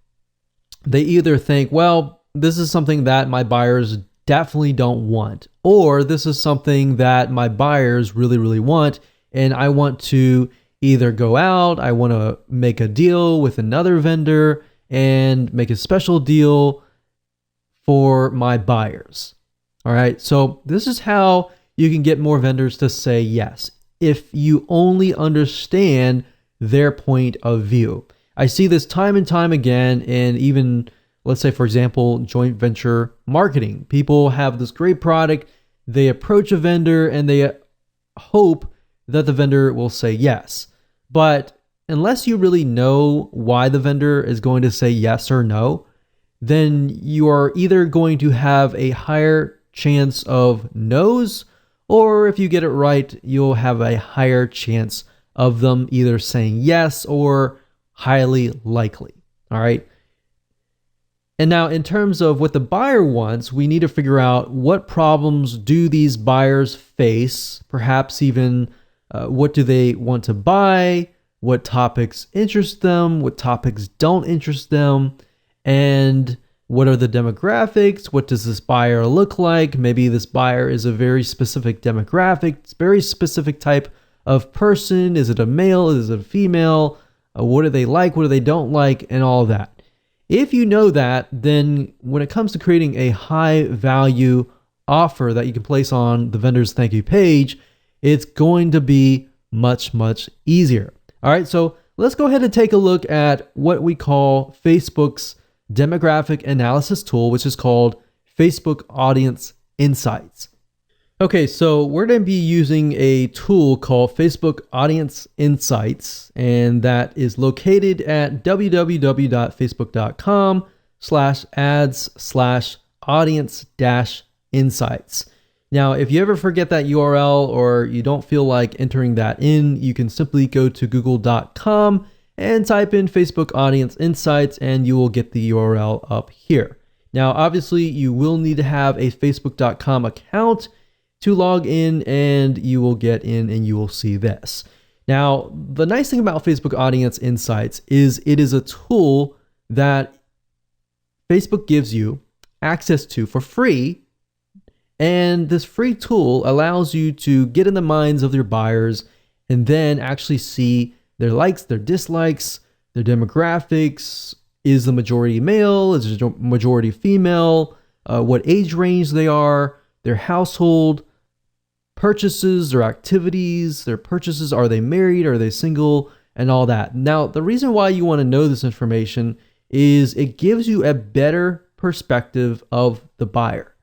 they either think, well, this is something that my buyers definitely don't want, or this is something that my buyers really, really want, and I want to either go out, I want to make a deal with another vendor and make a special deal for my buyers. All right, so this is how you can get more vendors to say yes, if you only understand their point of view. I see this time and time again, and even, let's say, for example, joint venture marketing. People have this great product, they approach a vendor, and they hope that the vendor will say yes. But unless you really know why the vendor is going to say yes or no, then you are either going to have a higher chance of no's, or if you get it right, you'll have a higher chance of them either saying yes or highly likely. All right. And now in terms of what the buyer wants, we need to figure out what problems do these buyers face, perhaps even what do they want to buy, what topics interest them, what topics don't interest them, and what are the demographics? What does this buyer look like? Maybe this buyer is a very specific demographic, it's a very specific type of person. Is it a male? Is it a female? What do they like? What do they don't like? And all of that. If you know that, then when it comes to creating a high value offer that you can place on the vendor's thank you page, it's going to be much, much easier. All right, so let's go ahead and take a look at what we call Facebook's demographic analysis tool, which is called Facebook Audience Insights. Okay, so we're going to be using a tool called Facebook Audience Insights, and that is located at www.facebook.com/ads/audience-insights. Now, if you ever forget that URL or you don't feel like entering that in, you can simply go to google.com and type in Facebook Audience Insights, and you will get the URL up here. Now, obviously, you will need to have a facebook.com account to log in, and you will get in and you will see this. Now, the nice thing about Facebook Audience Insights is it is a tool that Facebook gives you access to for free. And this free tool allows you to get in the minds of your buyers and then actually see their likes, their dislikes, their demographics. Is the majority male? Is the majority female? What age range they are, their household, purchases, their activities, their purchases. Are they married? Are they single? And all that. Now, the reason why you want to know this information is it gives you a better perspective of the buyer.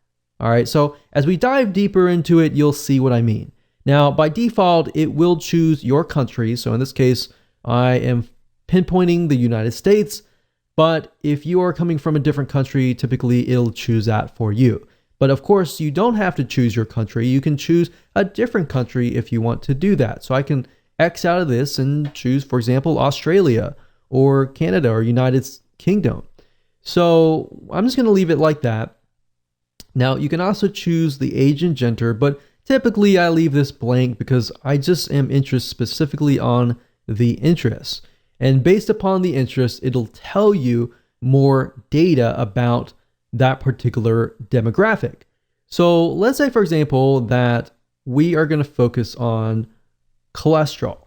All right, so as we dive deeper into it, you'll see what I mean. Now, by default, it will choose your country. So in this case, I am pinpointing the United States, but if you are coming from a different country, typically it'll choose that for you. But of course, you don't have to choose your country. You can choose a different country if you want to do that. So I can X out of this and choose, for example, Australia or Canada or United Kingdom. So I'm just going to leave it like that. Now, you can also choose the age and gender, but typically I leave this blank because I just am interested specifically on the interests. And based upon the interest, it'll tell you more data about that particular demographic. So let's say, for example, that we are going to focus on cholesterol.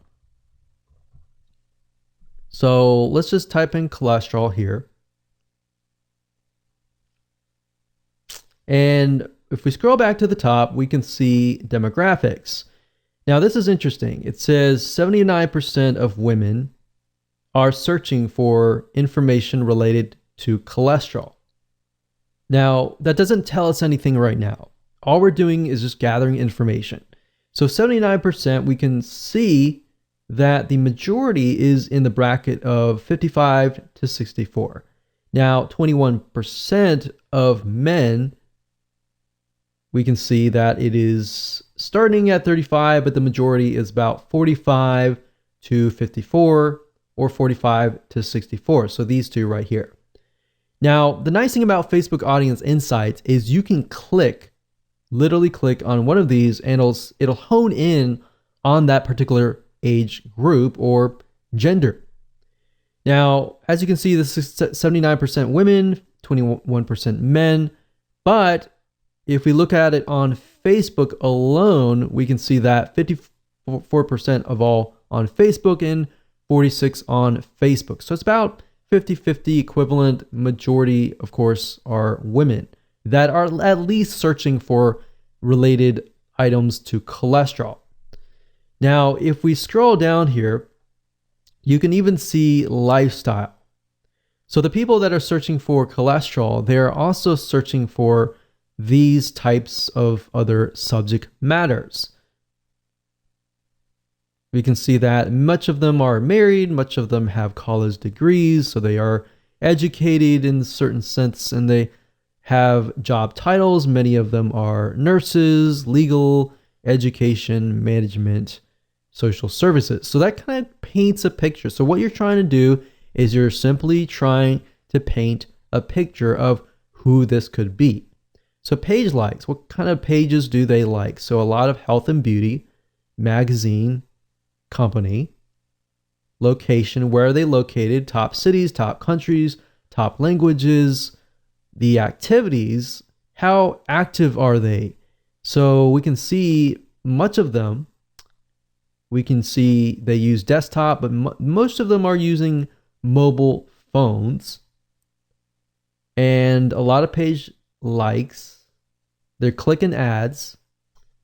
So let's just type in cholesterol here. And if we scroll back to the top, we can see demographics. Now, this is interesting. It says 79% of women are searching for information related to cholesterol. Now, that doesn't tell us anything right now. All we're doing is just gathering information. So 79%, we can see that the majority is in the bracket of 55 to 64. Now, 21% of men, we can see that it is starting at 35, but the majority is about 45 to 54 or 45 to 64. So these two right here. Now, the nice thing about Facebook Audience Insights is you can literally click on one of these and it'll hone in on that particular age group or gender. Now, as you can see, this is 79% women, 21% men, but if we look at it on Facebook alone, we can see that 54% of all on Facebook and 46% on Facebook. So it's about 50-50 equivalent. Majority, of course, are women that are at least searching for related items to cholesterol. Now, if we scroll down here, you can even see lifestyle. So the people that are searching for cholesterol, they're also searching for these types of other subject matters. We can see that much of them are married, much of them have college degrees, so they are educated in a certain sense, and they have job titles. Many of them are nurses, legal, education, management, social services. So that kind of paints a picture. So what you're trying to do is you're simply trying to paint a picture of who this could be. So page likes, what kind of pages do they like? So a lot of health and beauty, magazine, company, location, where are they located, top cities, top countries, top languages, the activities, how active are they? So we can see much of them. We can see they use desktop, but most of them are using mobile phones. And a lot of page likes, they're clicking ads,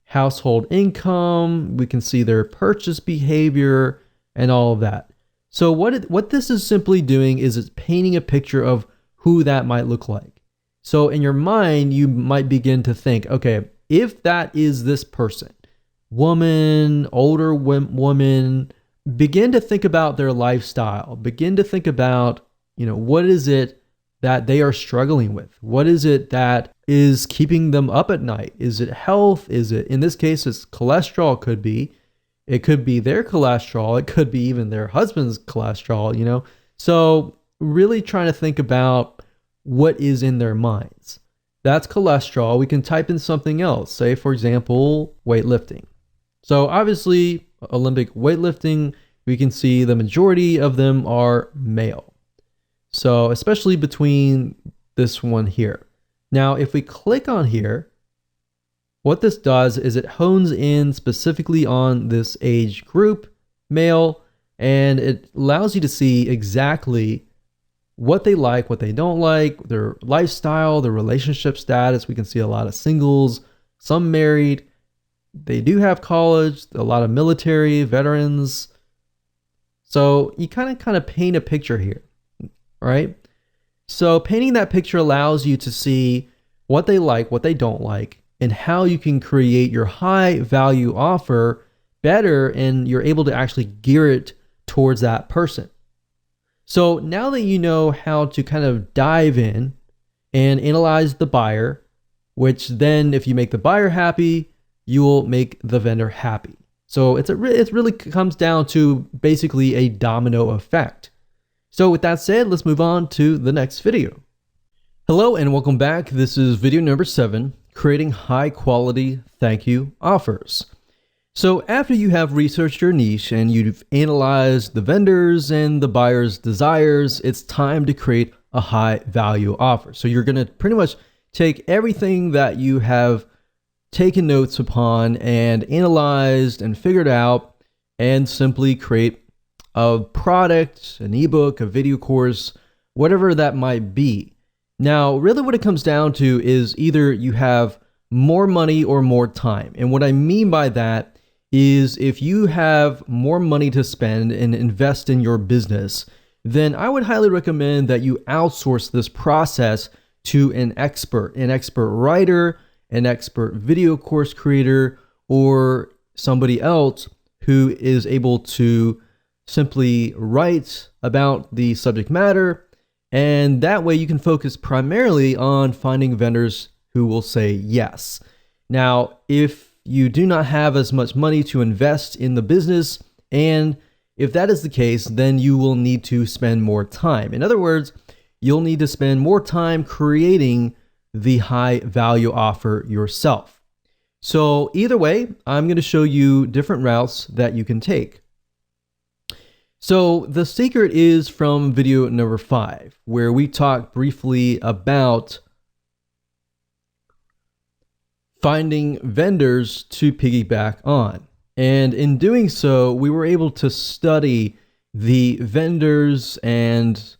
household income, we can see their purchase behavior and all of that. So what this is simply doing is it's painting a picture of who that might look like. So in your mind, you might begin to think, okay, if that is this person, woman, older woman, begin to think about their lifestyle, begin to think about, what is it that they are struggling with? What is it that is keeping them up at night? Is it health? Is it, in this case, it's cholesterol? It could be their cholesterol. It could be even their husband's cholesterol, So really trying to think about what is in their minds. That's cholesterol. We can type in something else. Say, for example, weightlifting. So obviously, Olympic weightlifting, we can see the majority of them are male. So especially between this one here. Now, if we click on here, what this does is it hones in specifically on this age group, male, and it allows you to see exactly what they like, what they don't like, their lifestyle, their relationship status. We can see a lot of singles, some married. They do have college, a lot of military, veterans. So you kind of paint a picture here. Right? So painting that picture allows you to see what they like, what they don't like, and how you can create your high value offer better, and you're able to actually gear it towards that person. So now that you know how to kind of dive in and analyze the buyer, which then if you make the buyer happy, you will make the vendor happy. So it really comes down to basically a domino effect. So with that said, let's move on to the next video. Hello and welcome back. This is video number 7, creating high quality thank you offers. So after you have researched your niche and you've analyzed the vendors and the buyer's desires, it's time to create a high value offer. So you're going to pretty much take everything that you have taken notes upon and analyzed and figured out and simply create a product, an ebook, a video course, whatever that might be. Now, really what it comes down to is either you have more money or more time. And what I mean by that is if you have more money to spend and invest in your business, then I would highly recommend that you outsource this process to an expert writer, an expert video course creator, or somebody else who is able to simply write about the subject matter. And that way you can focus primarily on finding vendors who will say yes. Now, if you do not have as much money to invest in the business, and if that is the case, then you will need to spend more time. In other words, you'll need to spend more time creating the high value offer yourself. So either way, I'm going to show you different routes that you can take. So the secret is from video number 5, where we talk briefly about finding vendors to piggyback on. And in doing so, we were able to study the vendors and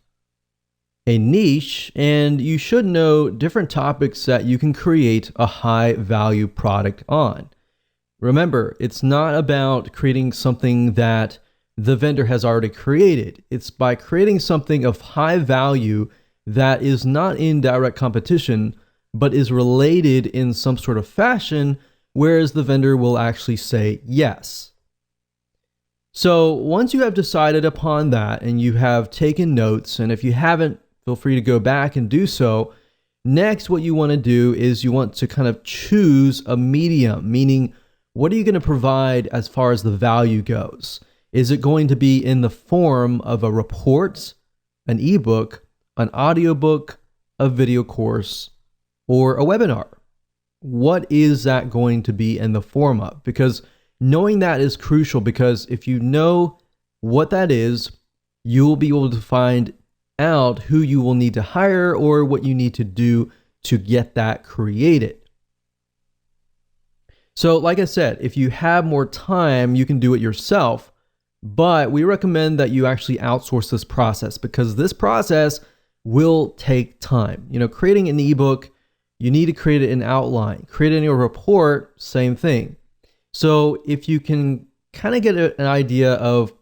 a niche, and you should know different topics that you can create a high value product on. Remember, it's not about creating something that the vendor has already created. It's by creating something of high value that is not in direct competition, but is related in some sort of fashion, whereas the vendor will actually say yes. So once you have decided upon that and you have taken notes, and if you haven't, feel free to go back and do so. Next, what you want to do is you want to kind of choose a medium, meaning what are you going to provide as far as the value goes? Is it going to be in the form of a report, an ebook, an audiobook, a video course, or a webinar? What is that going to be in the form of? Because knowing that is crucial, because if you know what that is, you'll be able to find out who you will need to hire or what you need to do to get that created. So like I said, if you have more time, you can do it yourself. But we recommend that you actually outsource this process, because this process will take time. You know, creating an ebook, you need to create an outline. Creating a report, same thing. So if you can kind of get an idea of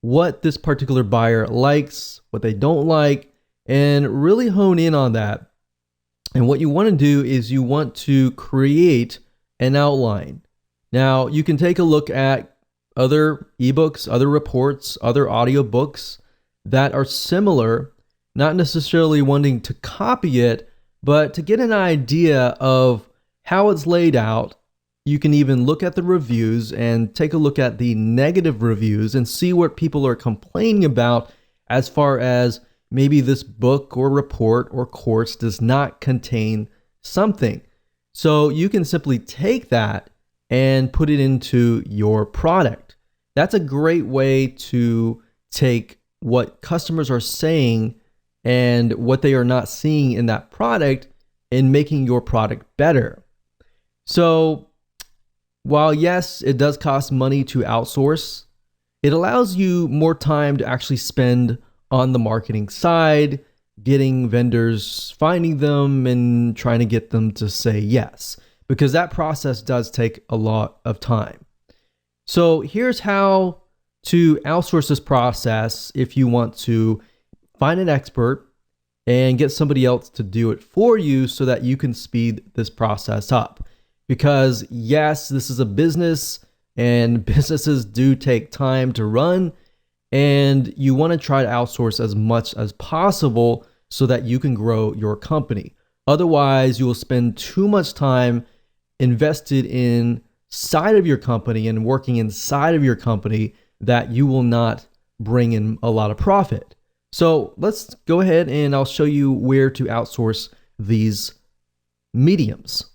what this particular buyer likes, what they don't like, and really hone in on that. And what you want to do is you want to create an outline. Now, you can take a look at other ebooks, other reports, other audiobooks that are similar, not necessarily wanting to copy it, but to get an idea of how it's laid out. You can even look at the reviews and take a look at the negative reviews and see what people are complaining about as far as maybe this book or report or course does not contain something. So you can simply take that and put it into your product. That's a great way to take what customers are saying and what they are not seeing in that product and making your product better. So while yes, it does cost money to outsource, it allows you more time to actually spend on the marketing side, getting vendors, finding them, and trying to get them to say yes, because that process does take a lot of time. So here's how to outsource this process if you want to find an expert and get somebody else to do it for you so that you can speed this process up. Because yes, this is a business and businesses do take time to run, and you want to try to outsource as much as possible so that you can grow your company. Otherwise, you will spend too much time invested inside of your company and working inside of your company that you will not bring in a lot of profit. So let's go ahead and I'll show you where to outsource these mediums.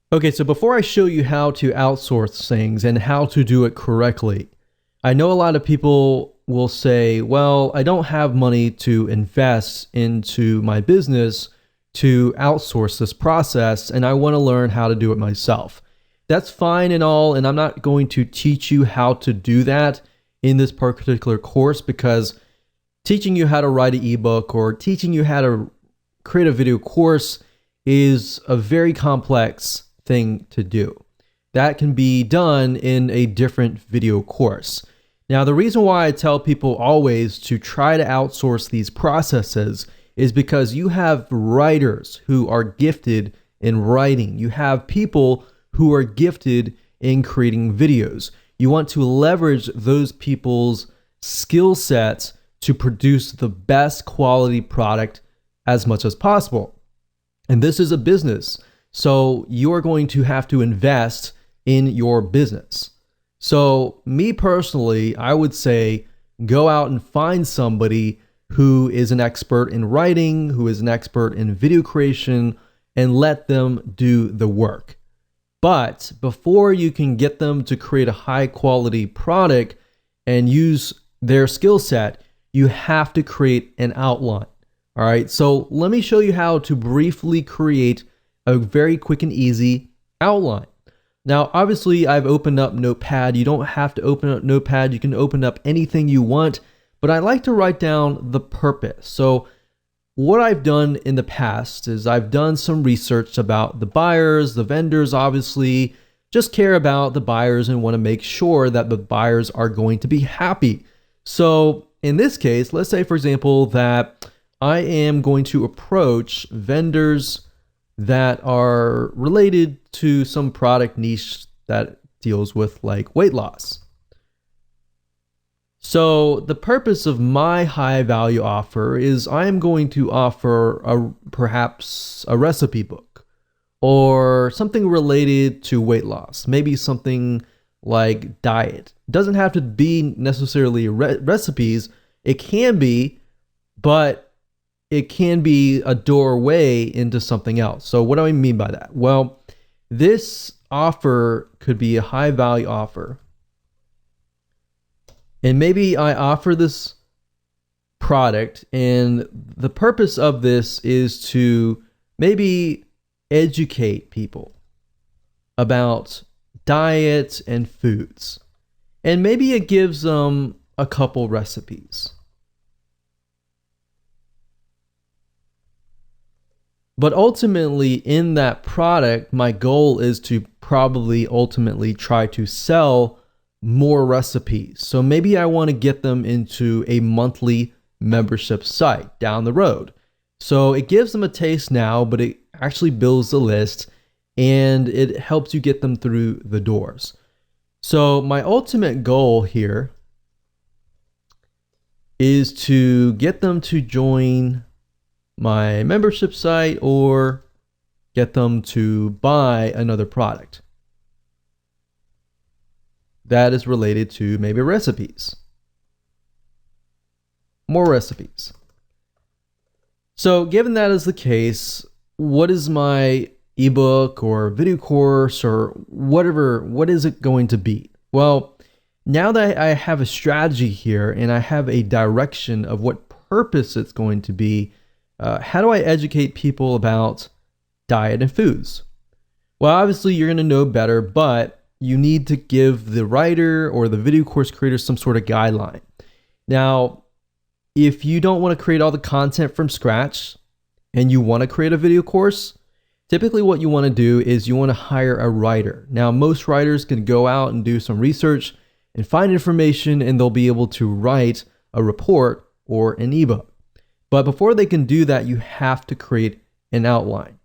Okay, so before I show you how to outsource things and how to do it correctly, I know a lot of people will say, well, I don't have money to invest into my business to outsource this process, and I want to learn how to do it myself. that's fine and all, and I'm not going to teach you how to do that in this particular course, because teaching you how to write an ebook or teaching you how to create a video course is a very complex thing to do. That can be done in a different video course. Now, the reason why I tell people always to try to outsource these processes is because you have writers who are gifted in writing. You have people who are gifted in creating videos. You want to leverage those people's skill sets to produce the best quality product as much as possible. And this is a business, so you're going to have to invest in your business. So me personally, I would say go out and find somebody who is an expert in writing, who is an expert in video creation, and let them do the work. But before you can get them to create a high quality product and use their skill set, you have to create an outline. All right, so let me show you how to briefly create a very quick and easy outline. Now, obviously, I've opened up Notepad. You don't have to open up Notepad. You can open up anything you want, but I like to write down the purpose. So what I've done in the past is I've done some research about the buyers, the vendors, obviously, just care about the buyers and want to make sure that the buyers are going to be happy. So in this case, let's say, for example, that I am going to approach vendors that are related to some product niche that deals with like weight loss. So the purpose of my high value offer is I am going to offer perhaps a recipe book or something related to weight loss, maybe something like diet. It doesn't have to be necessarily recipes. It can be, but it can be a doorway into something else. So what do I mean by that? Well, this offer could be a high value offer. And maybe I offer this product, and the purpose of this is to maybe educate people about diet and foods. And maybe it gives them a couple recipes. But ultimately, in that product, my goal is to probably ultimately try to sell more recipes. So maybe I want to get them into a monthly membership site down the road. So it gives them a taste now, but it actually builds the list and it helps you get them through the doors. So my ultimate goal here is to get them to join my membership site or get them to buy another product that is related to maybe recipes. More recipes. So given that is the case, what is my ebook or video course or whatever, what is it going to be? Well, now that I have a strategy here and I have a direction of what purpose it's going to be, how do I educate people about diet and foods? Well, obviously you're going to know better, but you need to give the writer or the video course creator some sort of guideline. Now, if you don't want to create all the content from scratch and you want to create a video course, typically what you want to do is you want to hire a writer. Now, most writers can go out and do some research and find information, and they'll be able to write a report or an ebook. But before they can do that, you have to create an outline.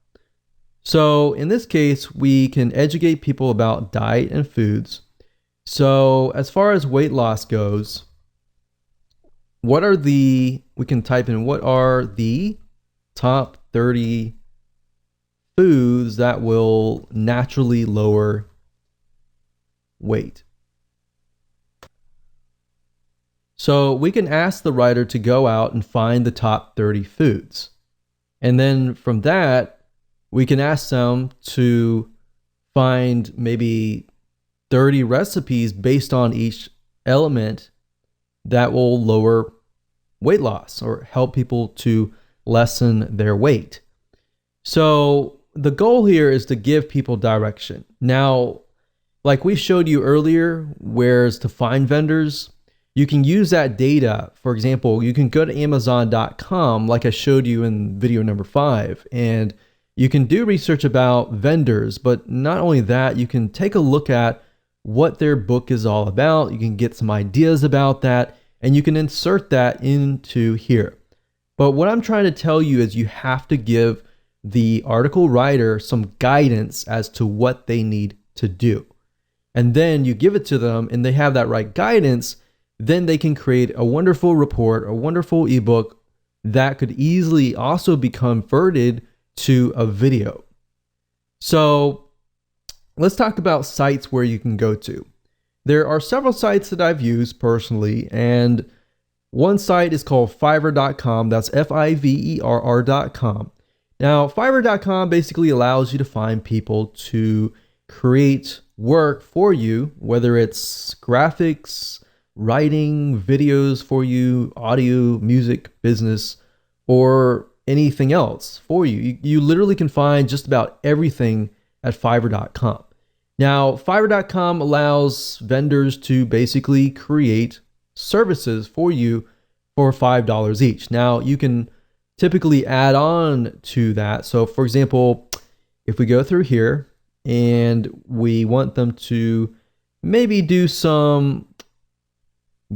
So in this case, we can educate people about diet and foods. So as far as weight loss goes, we can type in what are the top 30 foods that will naturally lower weight. So we can ask the writer to go out and find the top 30 foods. And then from that, we can ask them to find maybe 30 recipes based on each element that will lower weight loss or help people to lessen their weight. So the goal here is to give people direction. Now, like we showed you earlier, whereas to find vendors, you can use that data. For example, you can go to Amazon.com, like I showed you in video number 5, and you can do research about vendors. But not only that, you can take a look at what their book is all about. You can get some ideas about that, and you can insert that into here. But what I'm trying to tell you is you have to give the article writer some guidance as to what they need to do. And then you give it to them and they have that right guidance, then they can create a wonderful report, a wonderful ebook that could easily also be converted to a video. So let's talk about sites where you can go to. There are several sites that I've used personally, and one site is called Fiverr.com. That's Fiverr.com. Now, Fiverr.com basically allows you to find people to create work for you, whether it's graphics, writing, videos for you, audio, music, business, or anything else for you. You literally can find just about everything at Fiverr.com. Now, Fiverr.com allows vendors to basically create services for you for $5 each. Now, you can typically add on to that. So, for example, if we go through here and we want them to maybe do some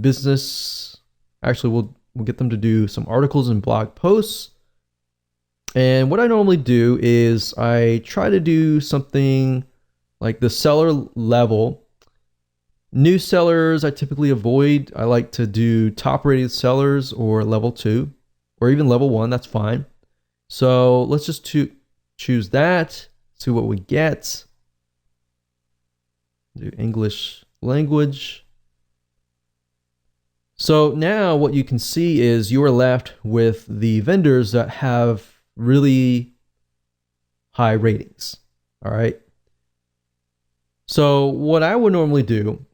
business, actually, we'll get them to do some articles and blog posts. And what I normally do is I try to do something like the seller level. New sellers I typically avoid. I like to do top rated sellers or level 2 or even level 1. That's fine. So let's just choose that, see what we get. Do English language. So now what you can see is you are left with the vendors that have really high ratings. All right. So what I would normally do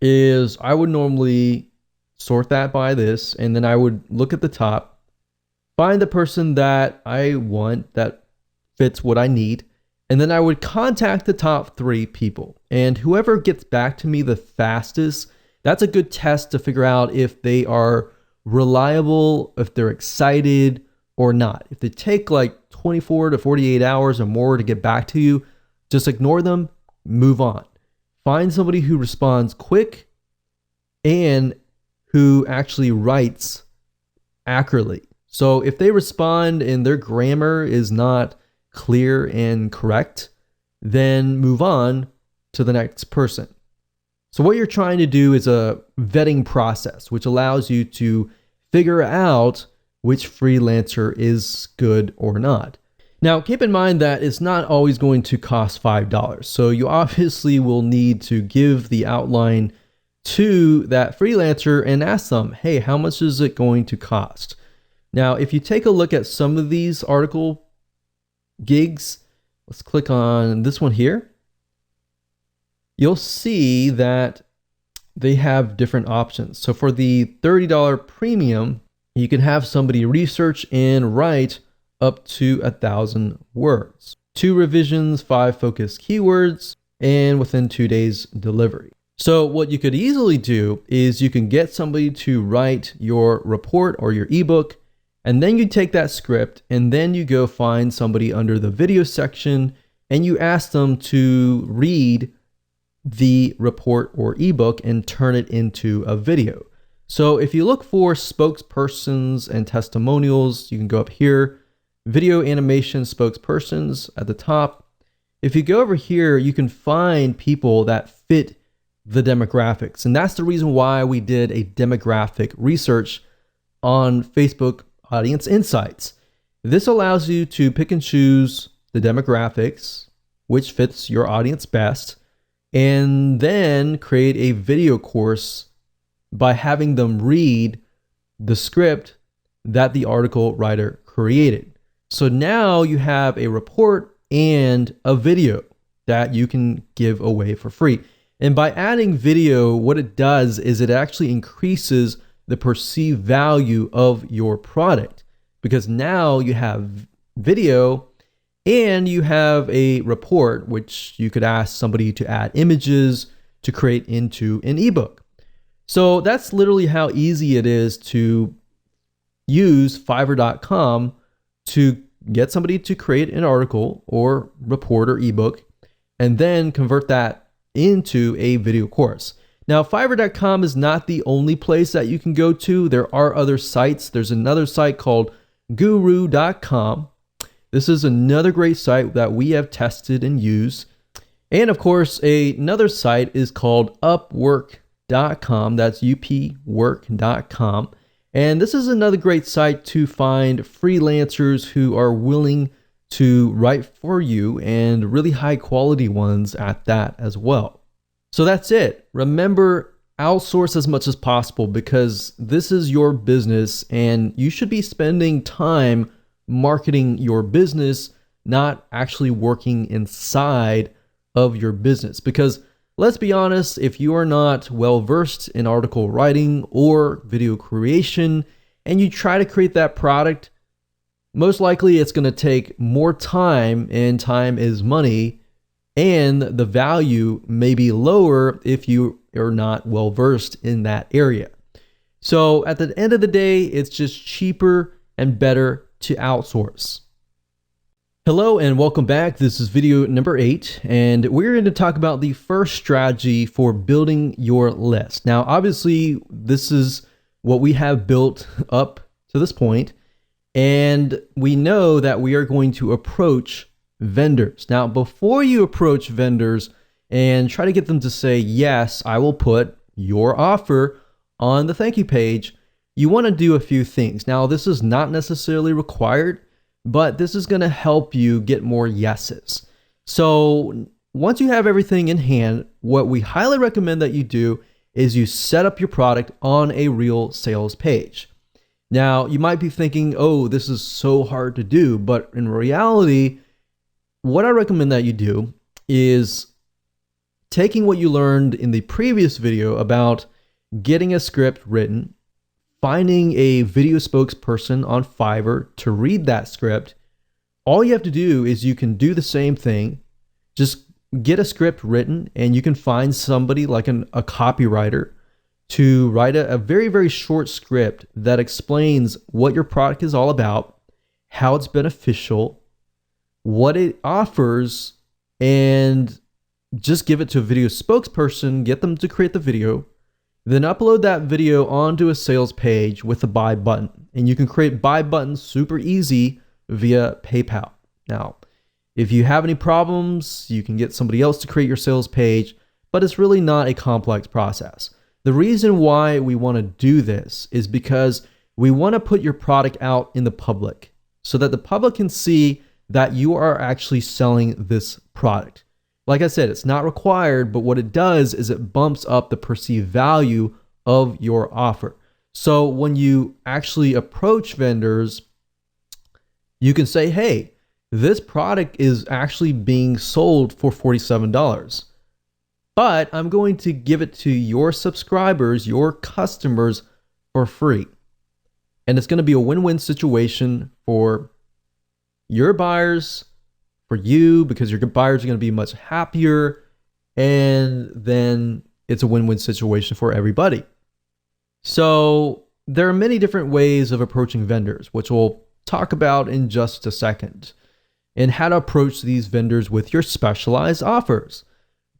is I would normally sort that by this, and then I would look at the top, find the person that I want that fits what I need, and then I would contact the top 3 people. And whoever gets back to me the fastest, that's a good test to figure out if they are reliable, if they're excited or not. If they take like 24 to 48 hours or more to get back to you, just ignore them, move on. Find somebody who responds quick and who actually writes accurately. So if they respond and their grammar is not clear and correct, then move on to the next person. So what you're trying to do is a vetting process, which allows you to figure out which freelancer is good or not. Now, keep in mind that it's not always going to cost $5. So you obviously will need to give the outline to that freelancer and ask them, hey, how much is it going to cost? Now, if you take a look at some of these article gigs, let's click on this one here. You'll see that they have different options. So for the $30 premium, you can have somebody research and write up to 1,000 words, 2 revisions, 5 focus keywords, and within 2 days delivery. So what you could easily do is you can get somebody to write your report or your ebook, and then you take that script and then you go find somebody under the video section and you ask them to read the report or ebook and turn it into a video. So if you look for spokespersons and testimonials, you can go up here, video animation spokespersons at the top. If you go over here, you can find people that fit the demographics. And that's the reason why we did a demographic research on Facebook Audience Insights. This allows you to pick and choose the demographics, which fits your audience best, and then create a video course by having them read the script that the article writer created. So now you have a report and a video that you can give away for free. And by adding video, what it does is it actually increases the perceived value of your product, because now you have video And you have a report, which you could ask somebody to add images to create into an ebook. So that's literally how easy it is to use Fiverr.com to get somebody to create an article or report or ebook and then convert that into a video course. Now, Fiverr.com is not the only place that you can go to. There are other sites. There's another site called Guru.com. This is another great site that we have tested and used. And of course, another site is called Upwork.com. That's upwork.com. And this is another great site to find freelancers who are willing to write for you, and really high quality ones at that as well. So that's it. Remember, outsource as much as possible, because this is your business and you should be spending time marketing your business, not actually working inside of your business. Because let's be honest, if you are not well versed in article writing or video creation and you try to create that product, most likely it's going to take more time, and time is money, and the value may be lower if you are not well versed in that area. So at the end of the day, it's just cheaper and better to outsource. Hello and welcome back. This is video number 8, and we're going to talk about the first strategy for building your list. Now, obviously, this is what we have built up to this point, and we know that we are going to approach vendors. Now, before you approach vendors and try to get them to say, yes, I will put your offer on the thank you page, you want to do a few things. Now, this is not necessarily required, but this is going to help you get more yeses. So once you have everything in hand, what we highly recommend that you do is you set up your product on a real sales page. Now, you might be thinking, oh, this is so hard to do, but in reality, what I recommend that you do is taking what you learned in the previous video about getting a script written, finding a video spokesperson on Fiverr to read that script. All you have to do is you can do the same thing. Just get a script written, and you can find somebody like a copywriter to write a very, very short script that explains what your product is all about, how it's beneficial, what it offers, and just give it to a video spokesperson, get them to create the video, then upload that video onto a sales page with a buy button. And you can create buy buttons super easy via PayPal. Now, if you have any problems, you can get somebody else to create your sales page, but it's really not a complex process. The reason why we want to do this is because we want to put your product out in the public so that the public can see that you are actually selling this product. Like I said, it's not required, but what it does is it bumps up the perceived value of your offer. So when you actually approach vendors, you can say, hey, this product is actually being sold for $47. But I'm going to give it to your subscribers, your customers, for free. And it's going to be a win-win situation for your buyers, for you, because your buyers are going to be much happier. And then it's a win-win situation for everybody. So there are many different ways of approaching vendors, which we'll talk about in just a second, and how to approach these vendors with your specialized offers.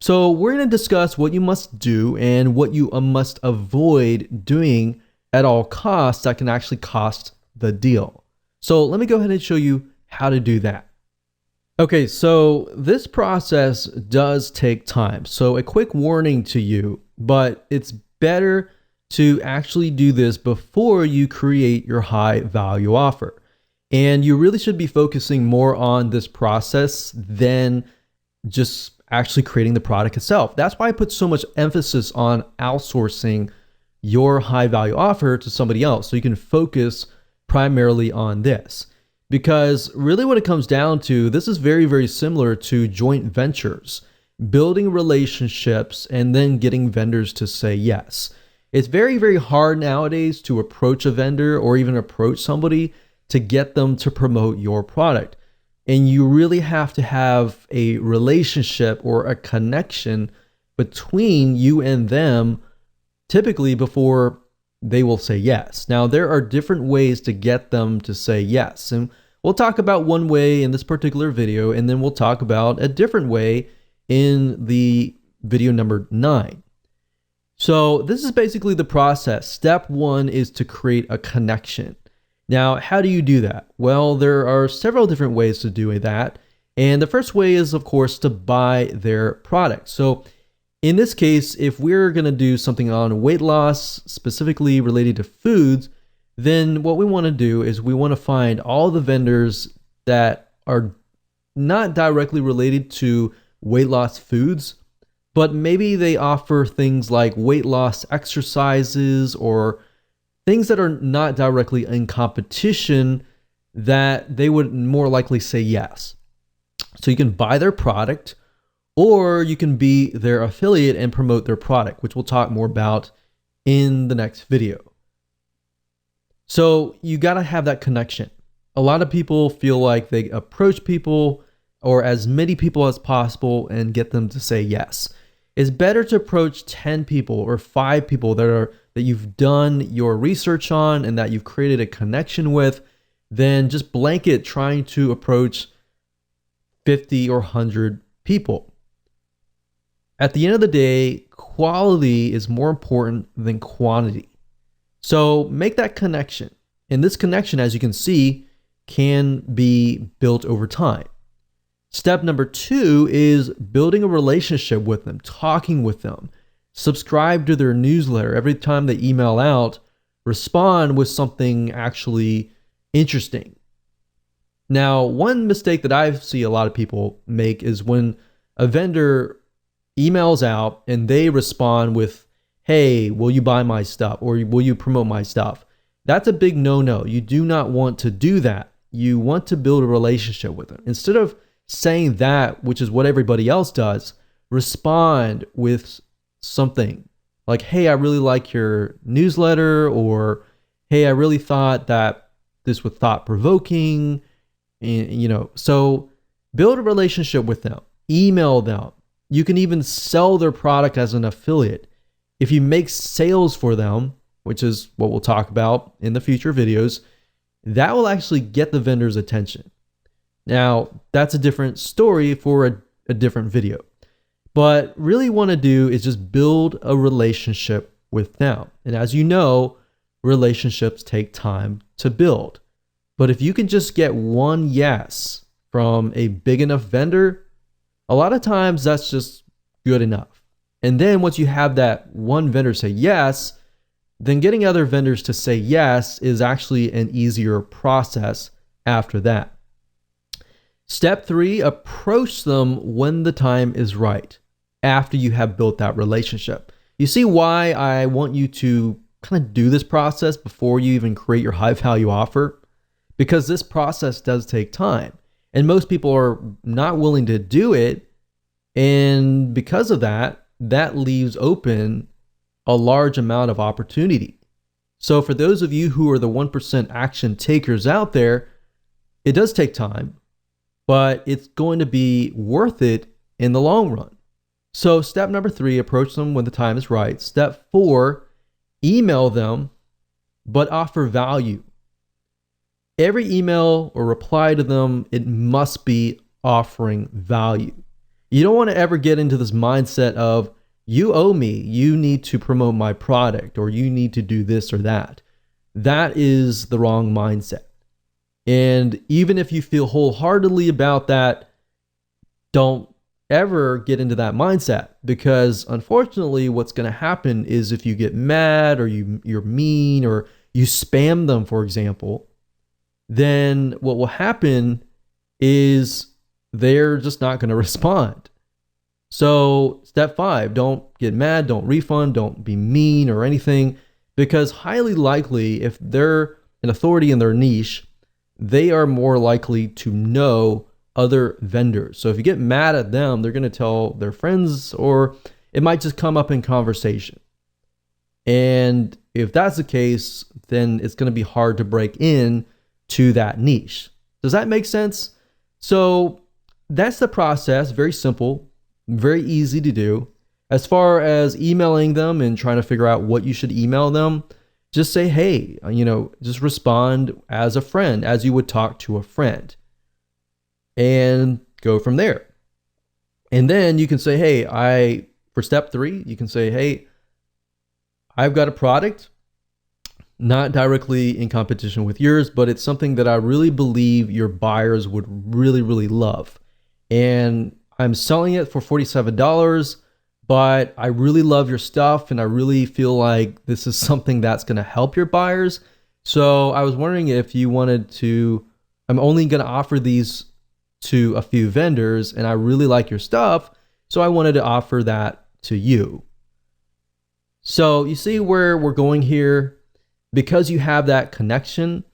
So we're going to discuss what you must do and what you must avoid doing at all costs that can actually cost the deal. So let me go ahead and show you how to do that. Okay, so this process does take time. So a quick warning to you, but it's better to actually do this before you create your high value offer. And you really should be focusing more on this process than just actually creating the product itself. That's why I put so much emphasis on outsourcing your high value offer to somebody else, so you can focus primarily on this. Because really what it comes down to, this is very, very similar to joint ventures, building relationships and then getting vendors to say yes. It's very, very hard nowadays to approach a vendor or even approach somebody to get them to promote your product. And you really have to have a relationship or a connection between you and them, typically before they will say yes. Now, there are different ways to get them to say yes. And we'll talk about one way in this particular video, and then we'll talk about a different way in the video number 9. So this is basically the process. Step 1 is to create a connection. Now, how do you do that? Well, there are several different ways to do that. And the first way is, of course, to buy their product. So in this case, if we're going to do something on weight loss, specifically related to foods, then what we want to do is we want to find all the vendors that are not directly related to weight loss foods, but maybe they offer things like weight loss exercises or things that are not directly in competition that they would more likely say yes. So you can buy their product, or you can be their affiliate and promote their product, which we'll talk more about in the next video. So you got to have that connection. A lot of people feel like they approach people or as many people as possible and get them to say yes. It's better to approach 10 people or 5 people that you've done your research on and that you've created a connection with than just blanket trying to approach 50 or 100 people. At the end of the day, quality is more important than quantity. So make that connection. And this connection, as you can see, can be built over time. Step number 2 is building a relationship with them, talking with them. Subscribe to their newsletter. Every time they email out, respond with something actually interesting. Now, one mistake that I see a lot of people make is when a vendor emails out and they respond with, hey, will you buy my stuff or will you promote my stuff? That's a big no-no. You do not want to do that. You want to build a relationship with them. Instead of saying that, which is what everybody else does, respond with something like, hey, I really like your newsletter, or hey, I really thought that this was thought-provoking. And, so build a relationship with them, email them. You can even sell their product as an affiliate. If you make sales for them, which is what we'll talk about in the future videos, that will actually get the vendor's attention. Now, that's a different story for a different video. But really want to do is just build a relationship with them. And as you know, relationships take time to build. But if you can just get one yes from a big enough vendor, a lot of times that's just good enough. And then once you have that one vendor say yes, then getting other vendors to say yes is actually an easier process after that. Step 3, approach them when the time is right, after you have built that relationship. You see why I want you to kind of do this process before you even create your high value offer? Because this process does take time, and most people are not willing to do it. And because of that, that leaves open a large amount of opportunity. So for those of you who are the 1% action takers out there, it does take time, but it's going to be worth it in the long run. So step number 3, approach them when the time is right. Step 4, email them, but offer value. Every email or reply to them, it must be offering value. You don't want to ever get into this mindset of, you owe me, you need to promote my product, or you need to do this or that. That is the wrong mindset. And even if you feel wholeheartedly about that, don't ever get into that mindset, because unfortunately what's going to happen is if you get mad or you're mean or you spam them, for example, then what will happen is they're just not going to respond. So step 5, don't get mad, don't refund, don't be mean or anything, because highly likely if they're an authority in their niche, they are more likely to know other vendors. So if you get mad at them, they're going to tell their friends, or it might just come up in conversation. And if that's the case, then it's going to be hard to break in to that niche. Does that make sense? So that's the process. Very simple, very easy to do. As far as emailing them and trying to figure out what you should email them, just say, hey, just respond as a friend, as you would talk to a friend, and go from there. And then you can say, hey, for step 3, you can say, hey, I've got a product, not directly in competition with yours, but it's something that I really believe your buyers would really, really love. And I'm selling it for $47, but I really love your stuff and I really feel like this is something that's going to help your buyers. So I was wondering if you wanted to, I'm only going to offer these to a few vendors and I really like your stuff. So I wanted to offer that to you. So you see where we're going here? Because you have that connection,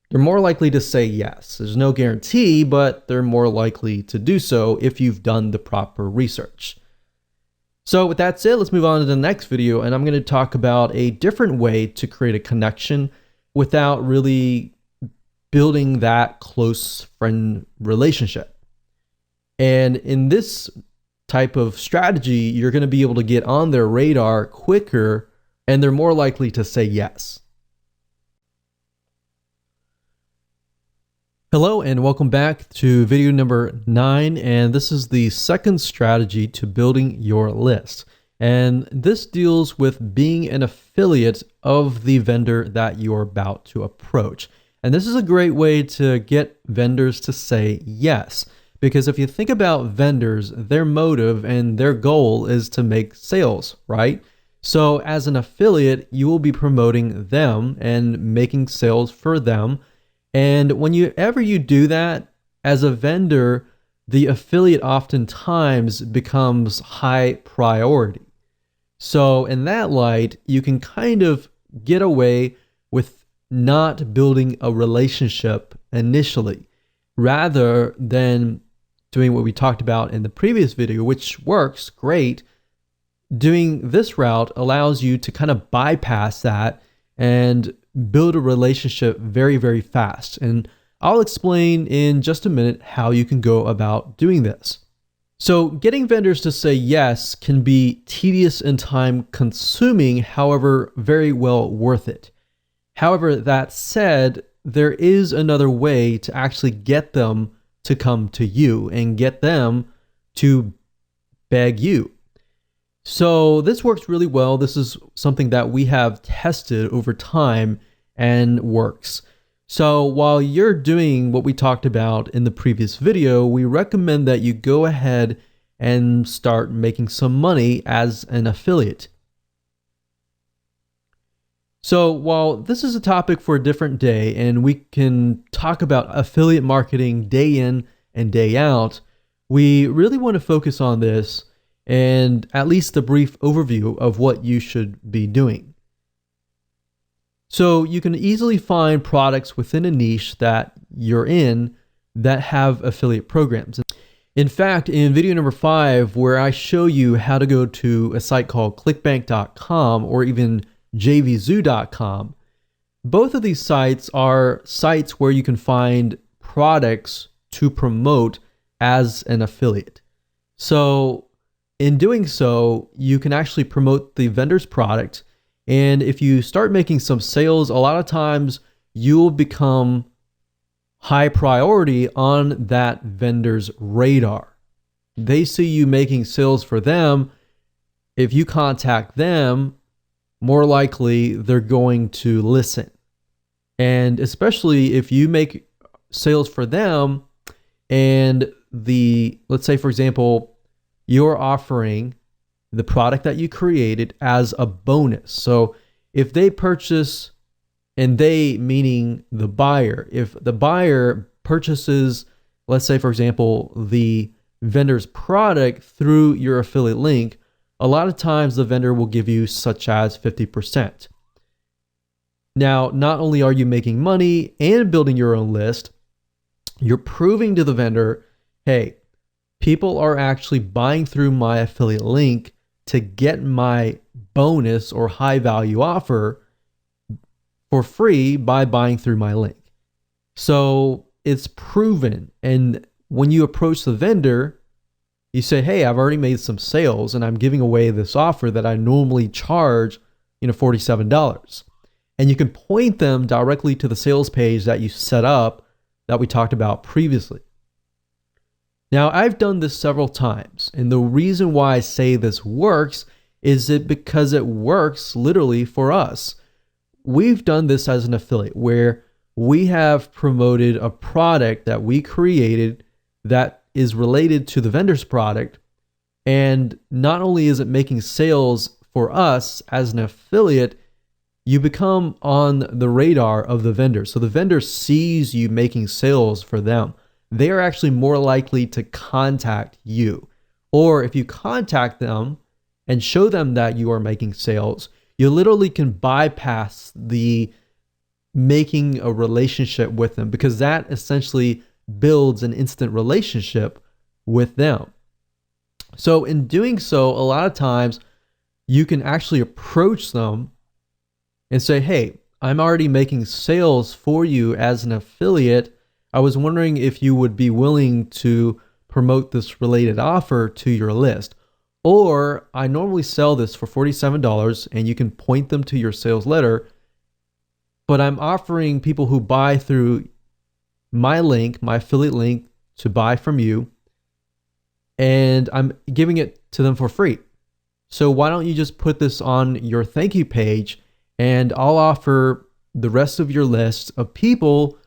you're more likely to say yes. There's no guarantee, but they're more likely to do so if you've done the proper research. So with that said, let's move on to the next video, and I'm going to talk about a different way to create a connection without really building that close friend relationship. And in this type of strategy, you're going to be able to get on their radar quicker, and they're more likely to say yes. Hello and welcome back to video number 9, and this is the second strategy to building your list. And this deals with being an affiliate of the vendor that you're about to approach. And this is a great way to get vendors to say yes, because if you think about vendors, their motive and their goal is to make sales, right? So as an affiliate, you will be promoting them and making sales for them. And whenever you do that as a vendor, the affiliate oftentimes becomes high priority. So in that light, you can kind of get away with not building a relationship initially, rather than doing what we talked about in the previous video, which works great. Doing this route allows you to kind of bypass that and build a relationship very, very fast. And I'll explain in just a minute how you can go about doing this. So getting vendors to say yes can be tedious and time consuming, however, very well worth it. However, that said, there is another way to actually get them to come to you and get them to beg you. So this works really well. This is something that we have tested over time and works. So while you're doing what we talked about in the previous video, we recommend that you go ahead and start making some money as an affiliate. So while this is a topic for a different day and we can talk about affiliate marketing day in and day out, we really want to focus on this and at least a brief overview of what you should be doing. So you can easily find products within a niche that you're in that have affiliate programs. In fact, in video number 5, where I show you how to go to a site called clickbank.com or even jvzoo.com, both of these sites are sites where you can find products to promote as an affiliate. So in doing so, you can actually promote the vendor's product. And if you start making some sales, a lot of times you'll become high priority on that vendor's radar. They see you making sales for them. If you contact them, more likely they're going to listen. And especially if you make sales for them and let's say for example, you're offering the product that you created as a bonus. So if they purchase, and they meaning the buyer, if the buyer purchases, let's say for example, the vendor's product through your affiliate link, a lot of times the vendor will give you such as 50%. Now, not only are you making money and building your own list, you're proving to the vendor, hey, people are actually buying through my affiliate link to get my bonus or high value offer for free by buying through my link. So it's proven, and when you approach the vendor, you say, hey, I've already made some sales and I'm giving away this offer that I normally charge, $47. And you can point them directly to the sales page that you set up that we talked about previously. Now, I've done this several times, and the reason why I say this works is because it works literally for us. We've done this as an affiliate where we have promoted a product that we created that is related to the vendor's product, and not only is it making sales for us as an affiliate, you become on the radar of the vendor. So the vendor sees you making sales for them. They are actually more likely to contact you. Or if you contact them and show them that you are making sales, you literally can bypass the making a relationship with them, because that essentially builds an instant relationship with them. So in doing so, a lot of times you can actually approach them and say, hey, I'm already making sales for you as an affiliate. I was wondering if you would be willing to promote this related offer to your list. Or I normally sell this for $47, and you can point them to your sales letter, but I'm offering people who buy through my link, my affiliate link, to buy from you, and I'm giving it to them for free. So why don't you just put this on your thank you page, and I'll offer the rest of your list of people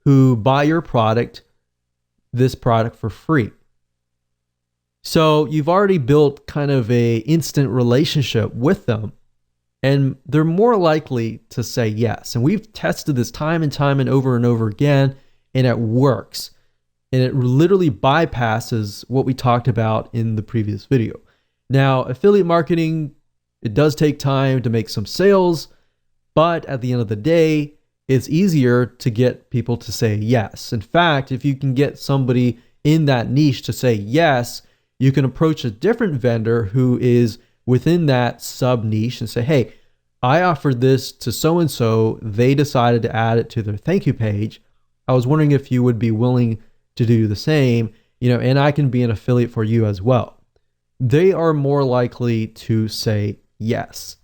who buy your product, this product for free. So you've already built kind of a instant relationship with them, and they're more likely to say yes. And we've tested this time and time and over again, and it works. And it literally bypasses what we talked about in the previous video. Now, affiliate marketing, it does take time to make some sales, but at the end of the day, it's easier to get people to say yes. In fact, if you can get somebody in that niche to say yes, you can approach a different vendor who is within that sub niche and say, hey, I offered this to so-and-so. They decided to add it to their thank you page. I was wondering if you would be willing to do the same, and I can be an affiliate for you as well. They are more likely to say yes.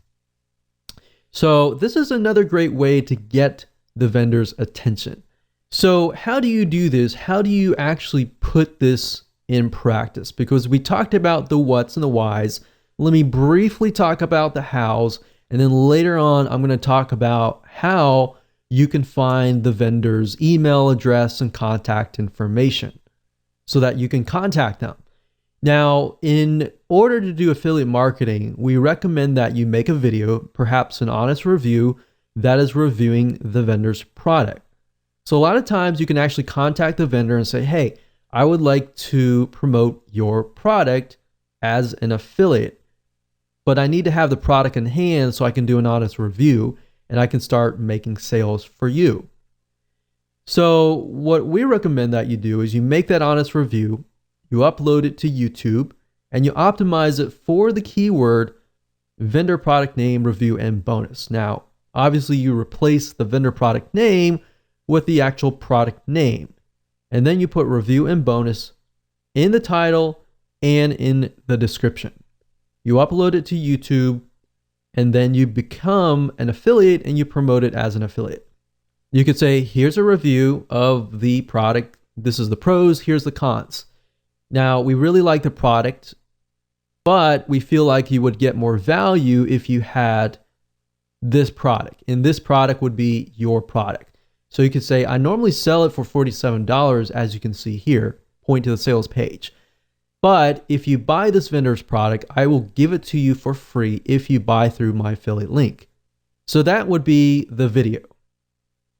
So this is another great way to get the vendor's attention. So how do you do this? How do you actually put this in practice? Because we talked about the what's and the whys. Let me briefly talk about the hows, and then later on, I'm going to talk about how you can find the vendor's email address and contact information so that you can contact them. Now, in order to do affiliate marketing, we recommend that you make a video, perhaps an honest review that is reviewing the vendor's product. So a lot of times you can actually contact the vendor and say, hey, I would like to promote your product as an affiliate, but I need to have the product in hand so I can do an honest review and I can start making sales for you. So what we recommend that you do is you make that honest review, you upload it to YouTube, and you optimize it for the keyword vendor product name, review, and bonus. Now, obviously you replace the vendor product name with the actual product name. And then you put review and bonus in the title and in the description. You upload it to YouTube, and then you become an affiliate and you promote it as an affiliate. You could say, here's a review of the product. This is the pros, here's the cons. Now, we really like the product, but we feel like you would get more value if you had this product, and this product would be your product. So you could say, I normally sell it for $47, as you can see here, point to the sales page. But if you buy this vendor's product, I will give it to you for free if you buy through my affiliate link. So that would be the video.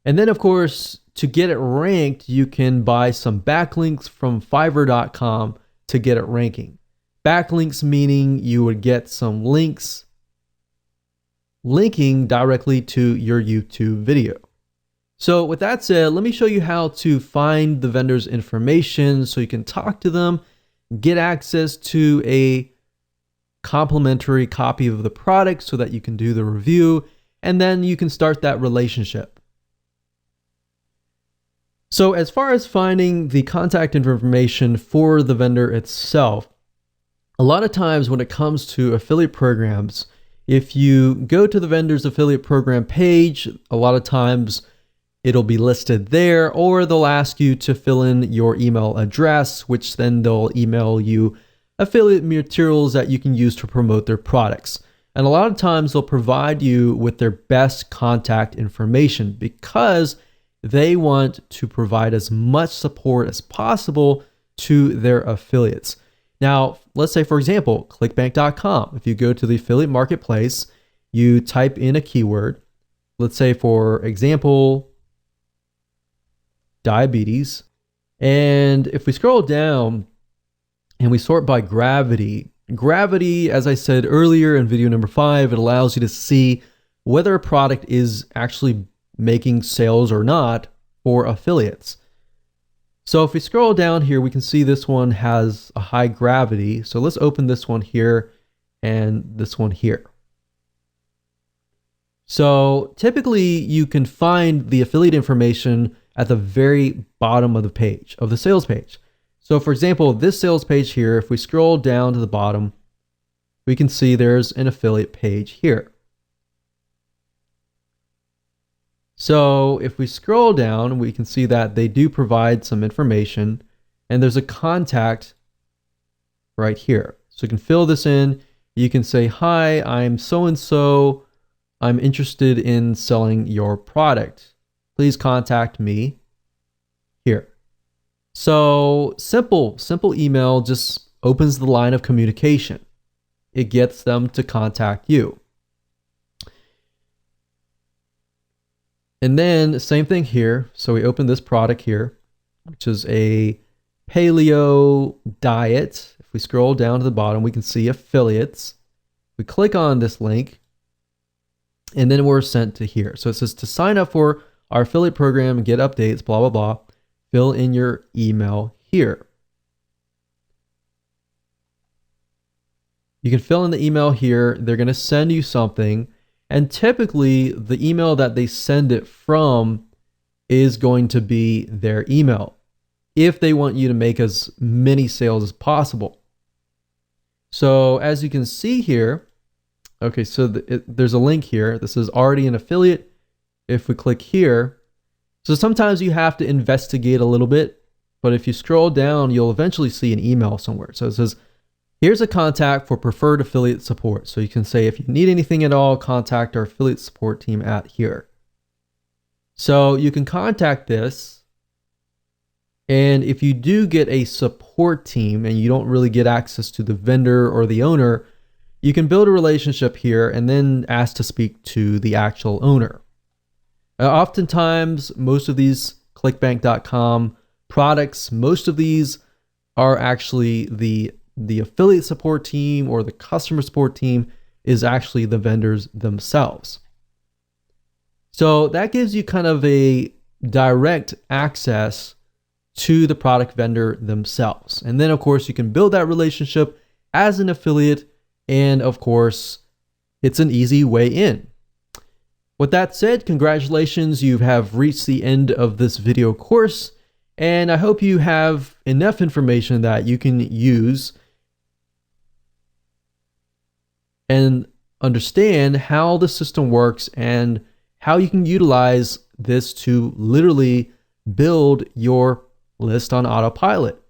And then, of course, to get it ranked, you can buy some backlinks from Fiverr.com to get it ranking. Backlinks meaning you would get some links linking directly to your YouTube video. So with that said, let me show you how to find the vendor's information so you can talk to them, get access to a complimentary copy of the product so that you can do the review, and then you can start that relationship. So as far as finding the contact information for the vendor itself, a lot of times when it comes to affiliate programs, if you go to the vendor's affiliate program page, a lot of times it'll be listed there, or they'll ask you to fill in your email address, which then they'll email you affiliate materials that you can use to promote their products. And a lot of times they'll provide you with their best contact information because they want to provide as much support as possible to their affiliates. Now, let's say, for example, clickbank.com. If you go to the affiliate marketplace, you type in a keyword. Let's say, for example, diabetes. And if we scroll down and we sort by gravity, as I said earlier in video number 5, it allows you to see whether a product is actually making sales or not for affiliates. So if we scroll down here, we can see this one has a high gravity. So let's open this one here and this one here. So typically you can find the affiliate information at the very bottom of the page, of the sales page. So for example, this sales page here, if we scroll down to the bottom, we can see there's an affiliate page here. So if we scroll down, we can see that they do provide some information, and there's a contact right here. So you can fill this in. You can say, hi, I'm so-and-so. I'm interested in selling your product. Please contact me here. So simple email just opens the line of communication. It gets them to contact you. And then same thing here. So we open this product here, which is a paleo diet. If we scroll down to the bottom, we can see affiliates. We click on this link and then we're sent to here. So it says to sign up for our affiliate program and get updates, blah, blah, blah. Fill in your email here. You can fill in the email here. They're going to send you something. And typically the email that they send it from is going to be their email if they want you to make as many sales as possible. So as you can see here, okay, so there's a link here. This is already an affiliate. If we click here, so sometimes you have to investigate a little bit, but if you scroll down, you'll eventually see an email somewhere. So it says, here's a contact for preferred affiliate support. So you can say, if you need anything at all, contact our affiliate support team at here. So you can contact this. And if you do get a support team and you don't really get access to the vendor or the owner, you can build a relationship here and then ask to speak to the actual owner. Oftentimes, most of these clickbank.com products, most of these are actually the affiliate support team or the customer support team is actually the vendors themselves. So that gives you kind of a direct access to the product vendor themselves. And then of course you can build that relationship as an affiliate, and of course it's an easy way in. With that said, congratulations, you have reached the end of this video course, and I hope you have enough information that you can use and understand how the system works and how you can utilize this to literally build your list on autopilot.